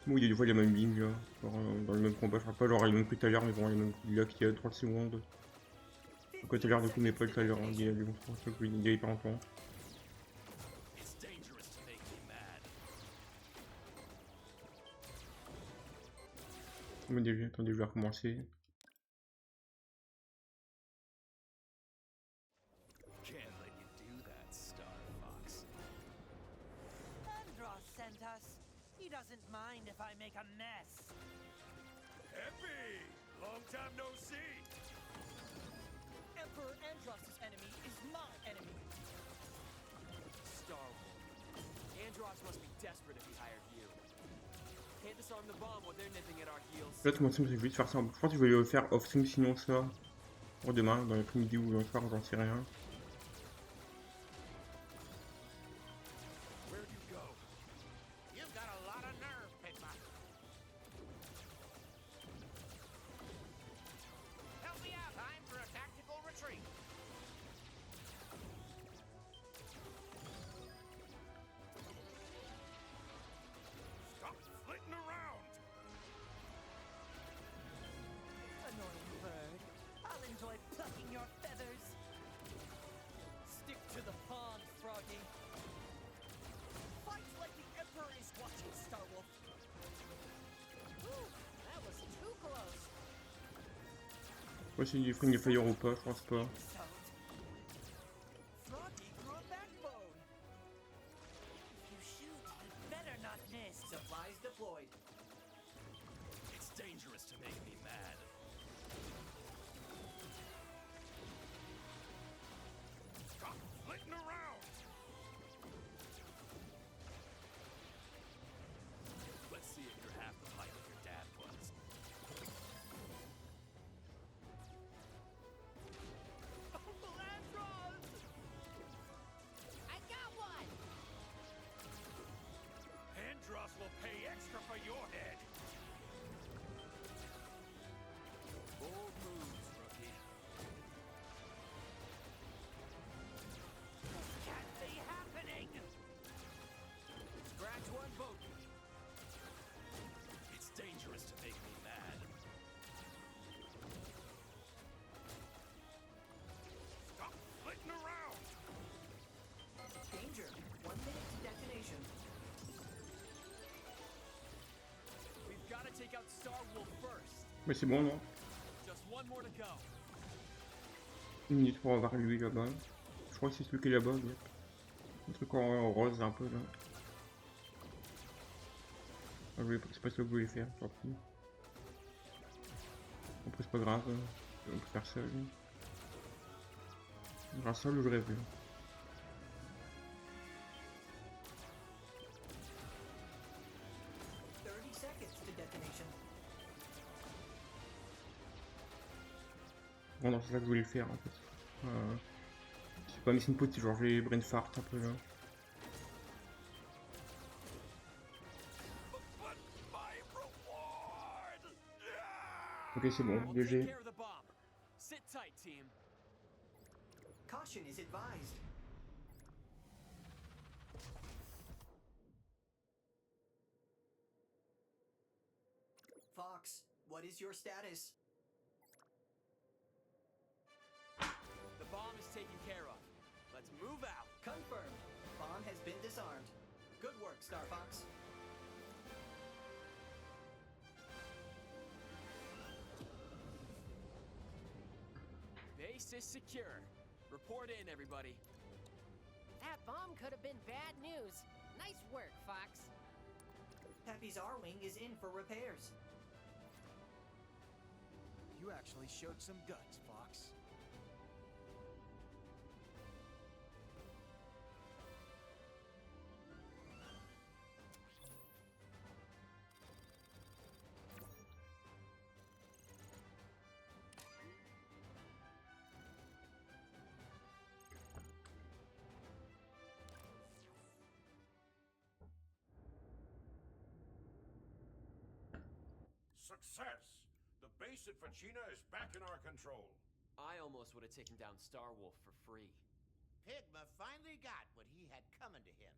Bon, il y a des fois les mêmes lignes là, genre, dans le même combat, je crois pas, genre il y a le même coup tout à l'heure, mais bon, il y a le même coup là qui a 3 secondes. Le coup tout à l'heure, du coup, mais pas tout à l'heure, il y a des monstres, il y a hyper longtemps. It's dangerous to make me mad. Attendez, je vais recommencer. Can't let you do that, Star Fox. Andros sent us. He doesn't mind if I make a mess. Epi! Long time no see. Emperor Andros' enemy is my enemy. Star Wolf. Andros must be desperate if he hired you. Can't disarm the bomb while they're nipping at our heels. Là, tout le monde sait que je vais faire ça. Je pense que je vais le faire off-stream sinon ça. Pour demain, dans l'après-midi ou le soir, j'en sais rien. Where'd you go? You've got a lot of nerve, Pigma. Help me out, time for a tactical retreat. Stop flitting around. Annoying bird. I'll enjoy plucking your feathers. Stick to the pond, Froggy. Fight like the Emperor is watching, Starwolf. Whew, that was too close. Je sais pas si Friendly Fire ou pas, je pense pas. So, Froggy grew a backbone. If you shoot, you better not miss. Supplies deployed. It's dangerous to make me mad. Stop flitting around. Let's see if you're half the pilot your dad was. Uncle Andros! I got one! Andros will pay extra for your head. Bold moves, rookie. This can't be happening! Scratch one boat. It's dangerous to make me mad. Stop flitting around. Danger. 1 minute to detonation. We've got to take out Star Wolf first. Mais c'est bon, non? Just one more to go. 1 minute pour avoir lui là-bas. Je crois que c'est celui qui est là-bas, yep. Un truc en rose un peu là. Ah, c'est pas ce que je voulais faire, tant pis. Après c'est pas grave, on peut faire ça. Grâce à ça, le rêve. 30 seconds to detonation. Bon, non, c'est ça que je voulais faire en fait. C'est pas Missing Pot, genre j'ai brain fart un peu là. But my reward. Ok, c'est bon, We'll take GG. care of the bomb. Sit tight, team. Caution is advised. Fox, what is your status? The bomb is taken care of. Let's move out. Confirmed. Bomb has been disarmed. Good work, Star Fox. Base is secure. Report in, everybody. That bomb could have been bad news. Nice work, Fox. Peppy's R-Wing is in for repairs. You actually showed some guts, Fox. success! The base at Fachina is back in our control. I almost would have taken down Starwolf for free. Pigma finally got what he had coming to him.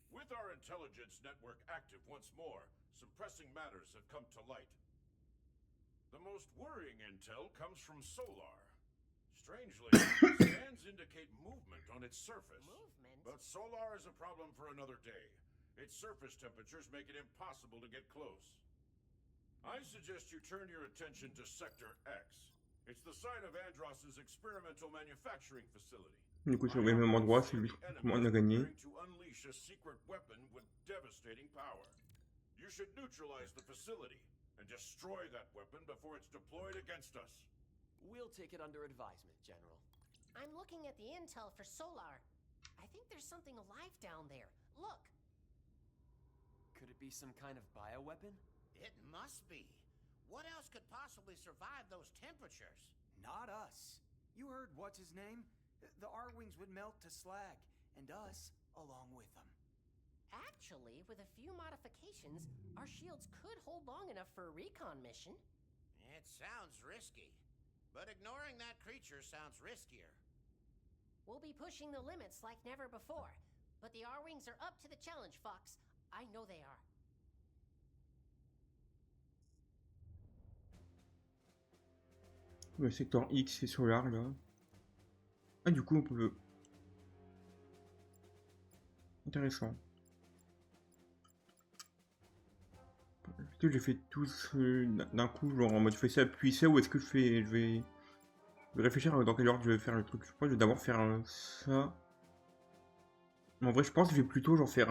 With our intelligence network active once more, some pressing matters have come to light. The most worrying intel comes from Solar. Strangely, scans indicate movement on its surface. Movement? But Solar is a problem for another day. Its surface temperatures make it impossible to get close. I suggest you turn your attention to Sector X. It's the site of Andross's experimental manufacturing facility. Du coup, sur le même endroit, c'est lui comment on a gagné. To unleash a secret weapon with devastating power. You should neutralize the facility and destroy that weapon before it's deployed against us. We'll take it under advisement, General. I'm looking at the intel for Solar. I think there's something alive down there. Look! Could it be some kind of bioweapon? It must be. What else could possibly survive those temperatures? Not us. You heard what's his name? The R-Wings would melt to slag, and us along with them. Actually, with a few modifications, our shields could hold long enough for a recon mission. It sounds risky. But ignoring that creature sounds riskier. We'll be pushing the limits like never before. But the R-Wings are up to the challenge, Fox. I know they are. Le secteur X est Solar là. Ah, du coup, on peut le. Intéressant. Est-ce que j'ai fait tous d'un coup, genre en mode je fais ça puis ça, ou est-ce que je vais réfléchir dans quel ordre je vais faire le truc. Je crois que je vais d'abord faire ça. En vrai, je pense que je vais plutôt genre faire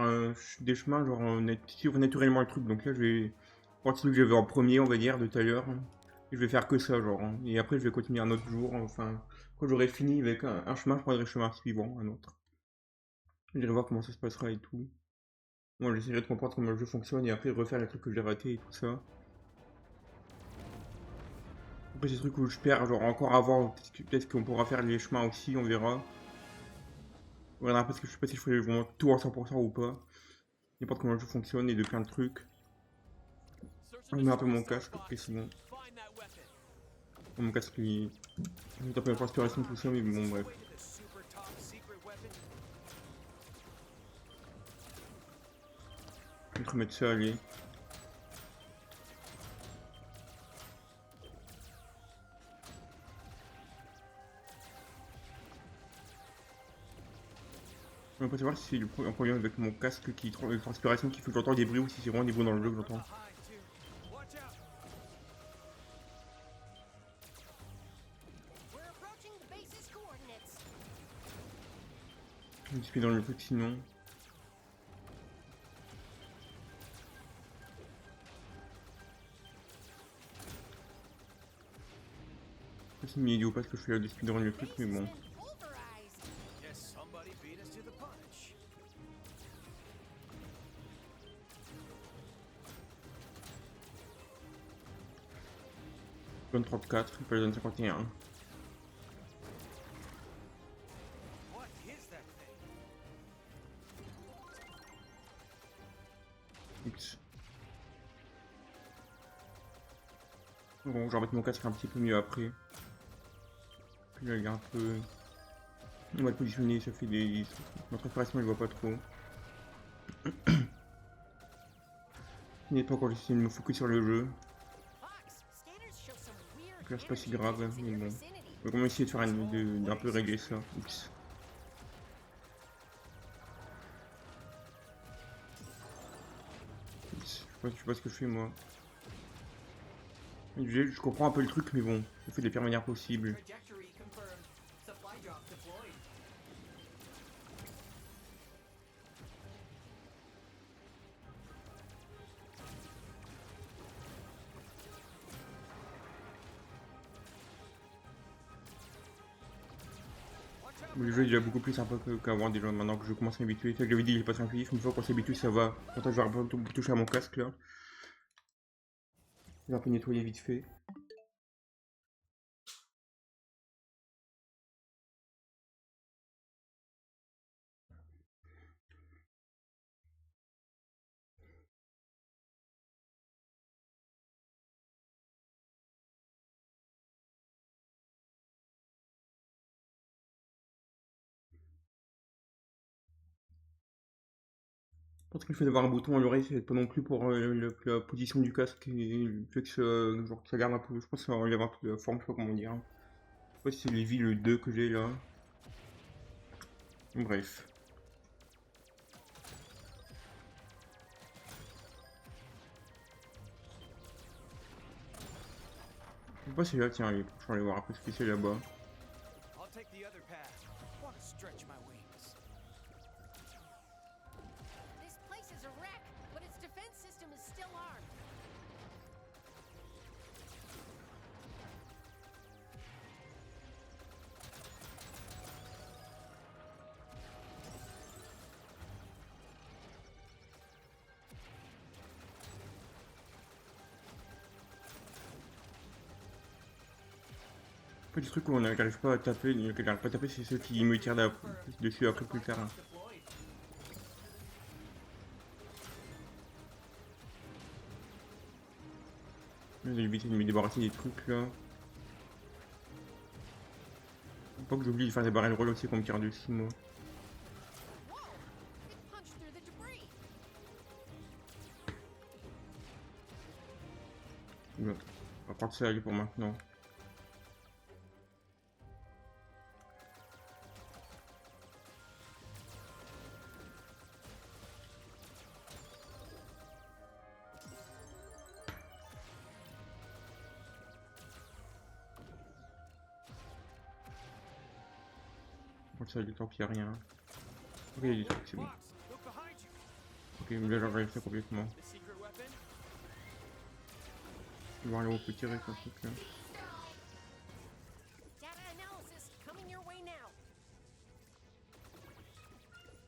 des chemins, genre suivre naturellement le truc. Donc là, je vais prendre celui que j'avais en premier, on va dire, de tout à l'heure. Je vais faire que ça, genre. Et après, je vais continuer un autre jour. Enfin, quand j'aurai fini avec un chemin, je prendrai le chemin suivant, un autre. J'irai voir comment ça se passera et tout. Moi, j'essaierai de comprendre comment le jeu fonctionne et après refaire les trucs que j'ai ratés et tout ça. Après, ces trucs où je perds, genre encore avant, peut-être qu'on pourra faire les chemins aussi, on verra. On verra parce que je sais pas si je ferai vraiment tout à 100% ou pas. N'importe comment le jeu fonctionne et de plein de trucs. Je mets un peu mon casque, ok, c'est bon. Mon casque, il est un peu l'inspiration tout ça, mais bon, bref. Je vais remettre ça, allez. Je vais pas savoir si c'est un problème avec mon casque qui transpiration qui fait que j'entends des bruits ou si c'est vraiment des bruits dans le jeu que j'entends. Je suis dans le truc sinon. C'est une idiot parce que je fais des speedrun le truc, mais bon. Guess somebody beat us to the punch. 34, pas zone 51. What is that thing? Oups. Bon, je vais remettre mon casque un petit peu mieux après. Puis là, il est un peu. On va le positionner, ça fait des. Notre inspiration, il voit pas trop. Il n'est pas encore j'essaie de me focus sur le jeu. Donc là, c'est pas si grave, mais bon. On va quand même essayer de faire d'un peu régler ça. Oups. Oups. Je sais pas ce que je fais moi. Je comprends un peu le truc, mais bon, je fais de la pire manière possible. Trajectory confirmed. Supply drop deployed. Le jeu est déjà beaucoup plus sympa qu'avant déjà, maintenant que je commence à m'habituer. C'est que j'avais dit, il est pas très intuitif, une fois qu'on s'habitue, ça va. Quand je vais toucher à mon casque là. Je vais un peu nettoyer vite fait. pense que le fait d'avoir un bouton à l'oreille, c'est pas non plus pour la position du casque et le fait que genre, que ça garde un peu. Je pense que ça enlève un peu de la forme, je sais pas comment dire. Je sais pas si c'est les villes 2 que j'ai là. Bref. Je sais pas si là, tiens, allez, je vais aller voir un peu ce que c'est là-bas. I'll take the other path. Want to stretch my wings. This place is a wreck, but its defense system is still armed. En fait, le truc où on n'arrive pas à taper, c'est ceux qui me tirent dessus après plus tard. Hein. Je vais éviter de me débarrasser des trucs là. Faut pas que j'oublie de faire des barrels roll aussi qu'on me tire dessus moi. Whoa! It punched through the debris. Bon, on va prendre ça pour maintenant. Ça, du temps qu'il n'y a rien. Ok, il y a des trucs, c'est bon. Fox, look behind you. Ok, mais là j'enlève ça complètement. The secret weapon? Je vais voir là où on peut tirer ce truc là. Data analysis coming your way now.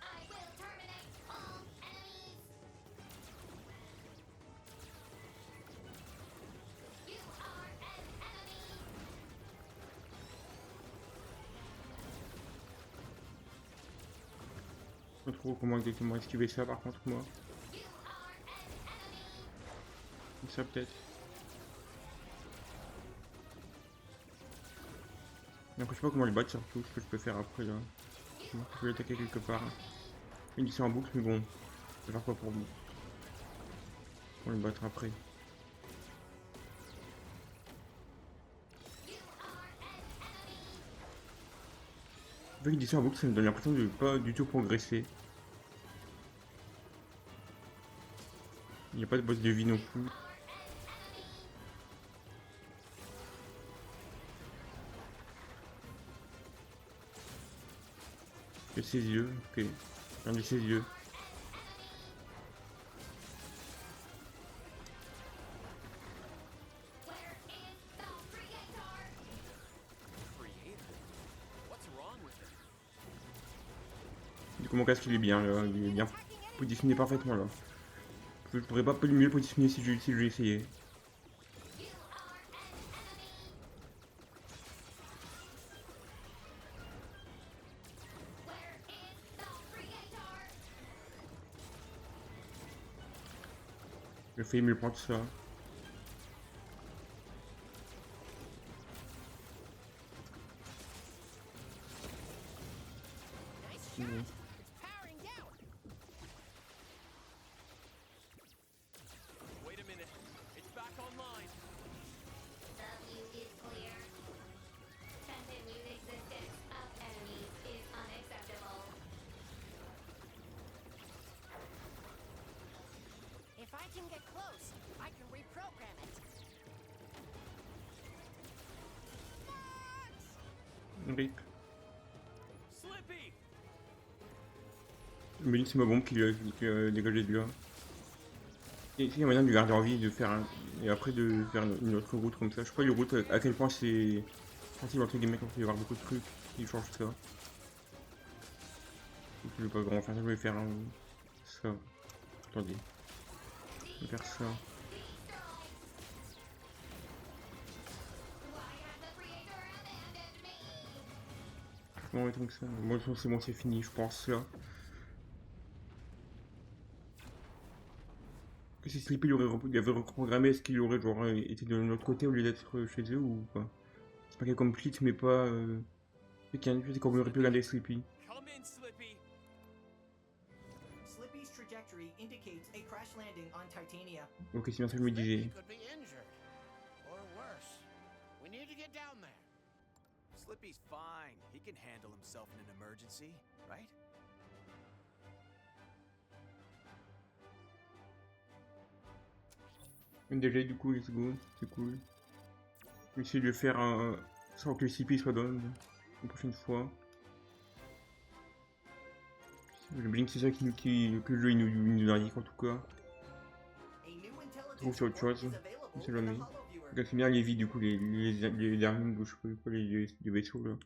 I will terminate all enemies. You are an enemy. Je sais pas trop comment exactement esquiver ça par contre moi. You are an enemy. Comme ça peut-être. Mais après je sais pas comment le battre surtout, ce que je peux faire après là. Je peux l'attaquer quelque part. Une mission en boucle mais bon. Je vais faire quoi pour le battre après. Avec une mission en boucle ça me donne l'impression de pas du tout progresser. Il n'y a pas de boss de vie non plus. Que ses yeux, ok. Regardez ses yeux. Where is the creator? Creator? What's wrong with it? Du coup mon casque il est bien là, il est bien positionné parfaitement là. Je pourrais pas mieux positionner si je l'ai essayé. Where is the creator? Je fais mieux prendre ça. Nice shot. It's powering down. Wait a minute. It's back online. The view is clear. Continued existence of enemies is unacceptable. If I can get close, I can reprogram it. Fox! Rip. Slippy! Je me dis que c'est ma bombe qui a dégagé de là. Et il y a moyen de lui garder en vie, de faire et après de faire une autre route comme ça. Je sais pas les routes à quel point c'est sensible entre guillemets quand il va y avoir beaucoup de trucs qui changent ça. Donc, je vais pas vraiment faire ça, je vais faire ça. Attendez. Je vais faire ça. Why has the creator abandoned me? Je vais mettre comme ça. Moi c'est bon, c'est fini, je pense là. Que si Sleepy il avait reprogrammé, est-ce qu'il aurait genre été de l'autre côté au lieu d'être chez eux ou pas? C'est pas qu'il complete mais pas c'est qu'on aurait pu regarder Sleepy. Come in, Slippy! Slippy's trajectory trajectory indicates a crash landing on Titania. Ok, c'est bien ça que je me Slippy disais. could be injured. Or worse. We need to get down there. Slippy's fine. He can handle himself in an emergency, right? Une DG du coup, let's go, c'est cool. Je vais essayer de faire un... sans que le CP soit down une prochaine fois. Le blink c'est ça que le jeu il nous indique en tout cas. A new Je trouve intelligence c'est autre report chose, is on available sait in jamais. the HoloViewer. Regarde, c'est bien les vies du coup, les derniers, je sais pas quoi, les vaisseaux là.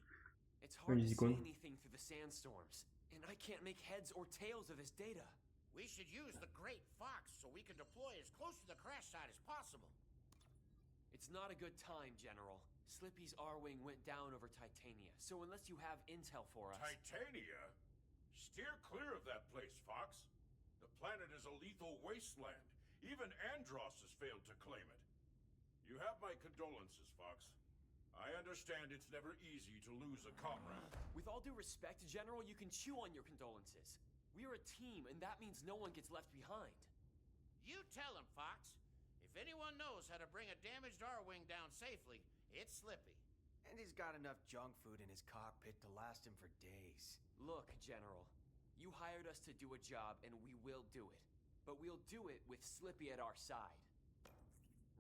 It's Ouais, hard les to see icônes. anything through the sandstorms, and I can't make heads or tails of his data. We should use the Great Fox so we can deploy as close to the crash site as possible. It's not a good time, General. Slippy's R-Wing went down over Titania, so unless you have intel for us... Titania? Steer clear of that place, Fox. The planet is a lethal wasteland. Even Andros has failed to claim it. You have my condolences, Fox. I understand it's never easy to lose a comrade. With all due respect, General, you can chew on your condolences. We are a team, and that means no one gets left behind. You tell him, Fox. If anyone knows how to bring a damaged R-Wing down safely, it's Slippy. And he's got enough junk food in his cockpit to last him for days. Look, General, you hired us to do a job, and we will do it. But we'll do it with Slippy at our side.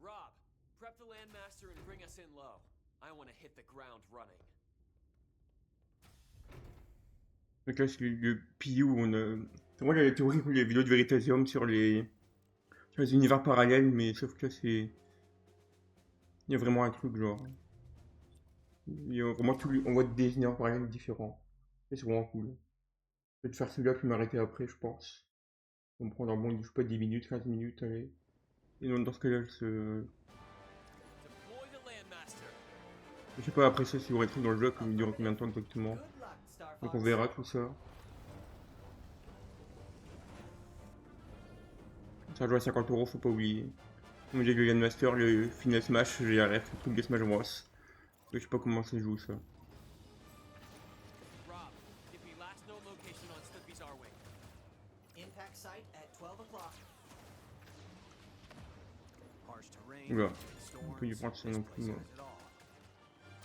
Rob, prep the Landmaster and bring us in low. I want to hit the ground running. Donc là c'est le PU où on a... C'est moi j'avais théorie pour les vidéos de Veritasium sur les univers parallèles, mais sauf que là c'est... Il y a vraiment un truc genre... Il y a vraiment tout... On voit des univers parallèles différents. Et c'est vraiment cool. Je vais te faire celui-là puis m'arrêter après je pense. On va prendre un bon, je sais pas, 10 minutes, 15 minutes, allez. Et donc dans ce cas-là, Deploy the Landmaster. je sais pas après ça si il y aurait des trucs dans le jeu qui durent combien de temps exactement. Good luck, Star Donc on Fox. verra tout ça. Ça joue à 50 €, faut pas oublier. Comme j'ai le Landmaster, le Final Smash, GRF, le truc de Smash Bros. Je sais pas comment ça joue ça. Rob, give me last known location on Slippy's R-Wing. Impact site at 12 o'clock. Harsh terrain, Oula, big on peut y storms, prendre ça this non place plus. Moi. has it all.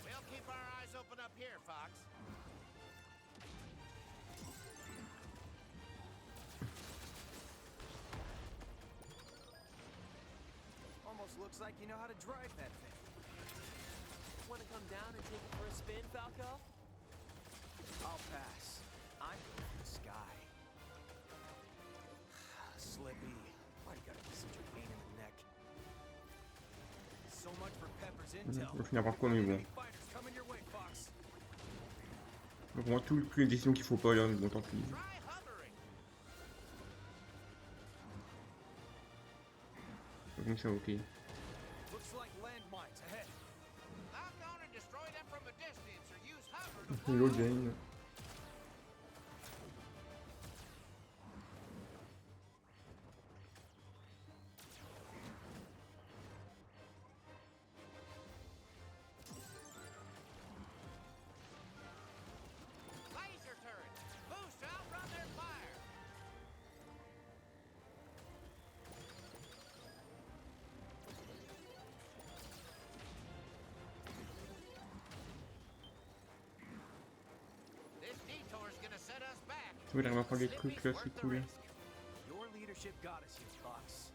We'll keep our eyes open up here, Fox. Almost looks like you know how to drive that thing. Want to come down and take it for a spin, Falco? I'll pass. I'm going for the sky. Slippy, why you gotta be such a pain in the neck? So much for Pepper's intel. Je vais finir par quoi, mais bon. Enemy fighters coming your way, Fox. Donc moi, toutes les décisions qu'il faut pas là, mais bon, tant pis. Try hovering. Comme ça, ok. Looks like landmines ahead. Lock on and destroy them from a distance or use hover to fly Hello over. Jane. Laser turrets. Boost to outrun their fire. This detour's gonna set us back. Ouais, j'arrive à prendre des trucs là, c'est cool. Your leadership got us here, Fox.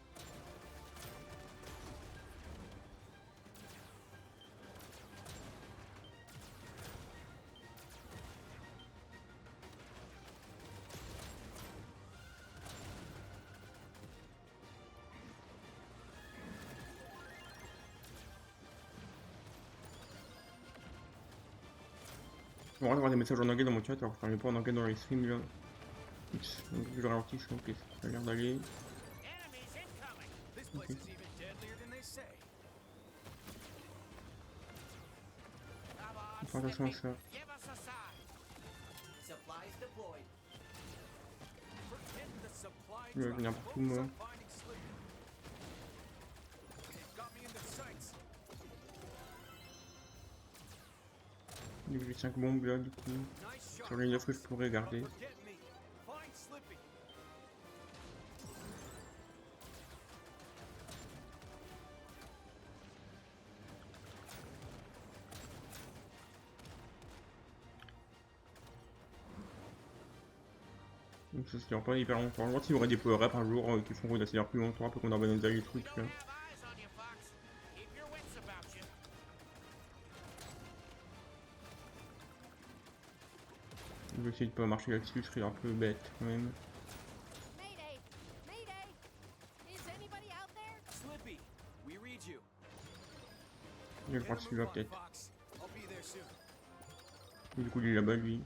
On va avoir des messages en anglais dans mon chat, alors je parlais pas en anglais dans les streams là. Oups, donc je ralentis, ok, ça a l'air d'aller. Enemies incoming. This place is even deadlier than they say. Come on, Fais attention à Slippy. ça. Give us a sign. Supplies deployed. Forget the supply Je vais truck. venir partout Focus moi. on finding Slippy. They've got me in their sights. J'ai 5 bombes là du coup. Nice shot. Sur les 9 que je Fox. pourrais garder. Don't forget me. Find Slippy. Donc ça se dure pas hyper longtemps. Je vois s'il y aurait des power-ups un jour qui font qu'on accélère plus longtemps, après qu'on abandonne les trucs. Don't have eyes on you, Fox. Keep your wits about you. Je vais essayer de pas marcher là-dessus, ce serait un peu bête quand même. Mayday! Mayday! Is anybody out there? Slippy, we read you. Je vais Get prendre a celui-là move on, peut-être. Fox. I'll be there soon. Du coup il est là-bas lui.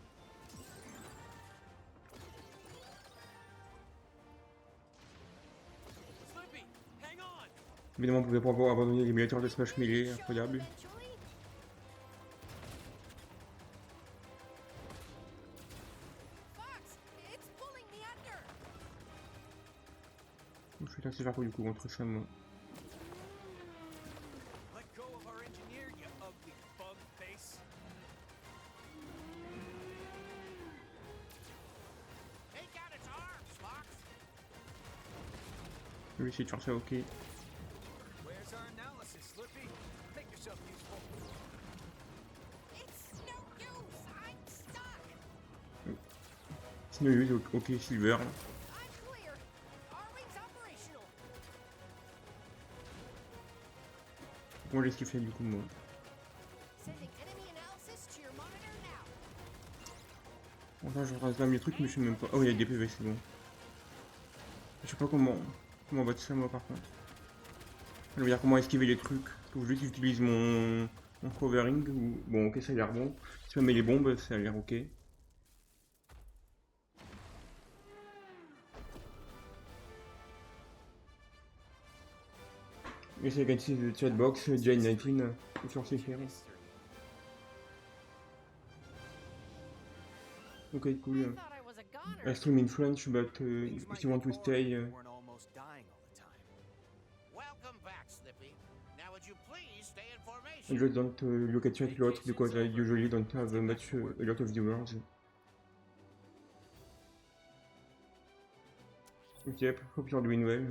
Slippy, hang on! Évidemment on pouvait pas avoir abandonné l'émulateur de Smash Melee, incroyable. Eventually? Fox, it's pulling me under. Je suis assez fort du coup contre ça moi. Let go of our engineer, you ugly bug face. Take out its arms, Fox. Je vais essayer de faire ça ok. Where's our analysis, Slippy? Make yourself useful. It's no use. I'm stuck. Sinon use ok Silver. I'm clear. Our-wing's operational. Comment j'ai ce qu'il fait du coup moi. Sending enemy analysis to your monitor now. Enfin je rase même les trucs mais je sais même pas. Oh il y a des PV c'est bon. Je sais pas comment on va ça moi par contre. Je veux dire comment esquiver les trucs. Faut juste que j'utilise mon covering ou. Bon ok ça a l'air bon. Si je mets les bombes ça a l'air ok. Et c'est gagné the chat box Jane 19 sur ces séries. Ok cool. I thought I was a goner. I stream in French but if you want to stay You weren't almost dying all the time. Welcome back, Slippy. Now would you please stay in I formation? just don't look at chat a lot because I usually don't have much a lot of viewers. Ok, hope you're doing well.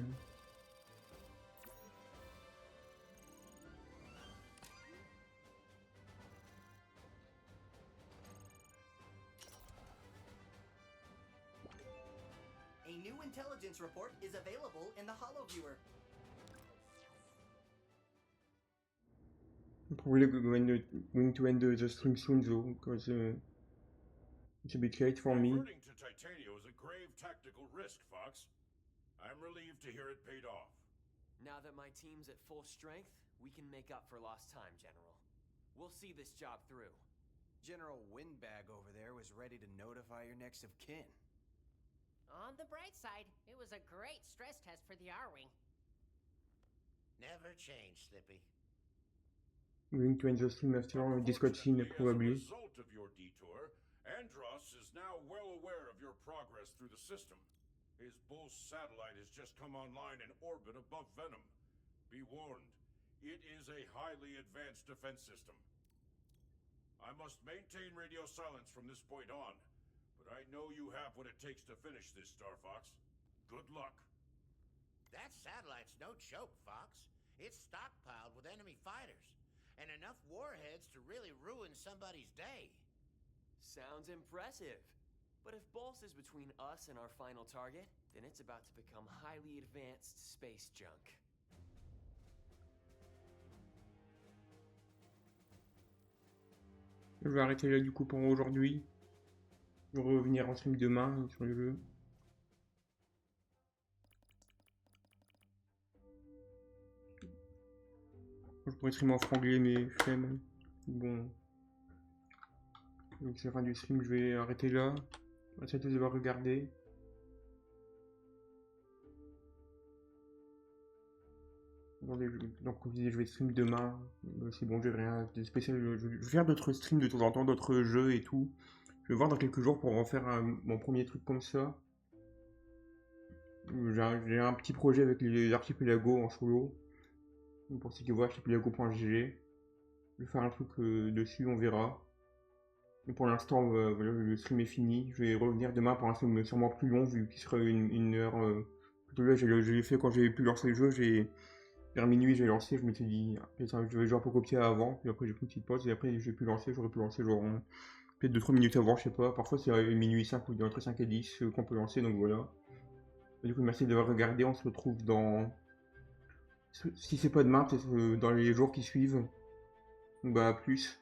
A new intelligence report is available in the HoloViewer. Probably going to end the stream soon though, because it's a bit late for me. Reverting to Titania was a grave tactical risk, Fox. I'm relieved to hear it paid off. Now that my team's at full strength, we can make up for lost time, General. We'll see this job through. General Windbag over there was ready to notify your next of kin. On the bright side, it was a great stress test for the R-wing. Never change, Slippy. Going to end the stream after this cutscene probably. As a result of your detour, Andros is now well aware of your progress through the system. His Bull satellite has just come online in orbit above Venom. Be warned, it is a highly advanced defense system. I must maintain radio silence from this point on, but I know you have what it takes to finish this, Star Fox. Good luck. That satellite's no joke, Fox. It's stockpiled with enemy fighters, and enough warheads to really ruin somebody's day. Sounds impressive. But if Bulls is between us and our final target, then it's about to become highly advanced space junk. Je vais arrêter là du coup pour aujourd'hui. Je vais revenir en stream demain sur le jeu. Je pourrais streamer en franglais mais flemme. Bon. Donc c'est la fin du stream, je vais arrêter là. Merci à tous d'avoir regardé. Attendez, donc comme je disais, je vais stream demain. C'est bon, j'ai rien de spécial. Je vais faire d'autres streams de temps en temps, d'autres jeux et tout. Je vais voir dans quelques jours pour en faire mon premier truc comme ça. J'ai un petit projet avec les archipelagos en solo. Pour ceux qui voient archipelago.gg. Je vais faire un truc dessus, on verra. Et pour l'instant, voilà, le stream est fini. Je vais revenir demain pour un stream sûrement plus long, vu qu'il sera une heure. Plutôt là, je l'ai fait quand j'avais pu lancer le jeu. Vers minuit, j'ai lancé. Je m'étais dit, je vais jouer pour copier avant. Puis après, j'ai pris une petite pause. Et après, j'ai pu lancer. J'aurais pu lancer genre peut-être 2-3 minutes avant, je sais pas. Parfois c'est minuit 5 ou entre 5 et 10 qu'on peut lancer, donc voilà. Du coup, merci d'avoir regardé. On se retrouve dans. Si c'est pas demain, peut-être dans les jours qui suivent. Donc, bah, à plus.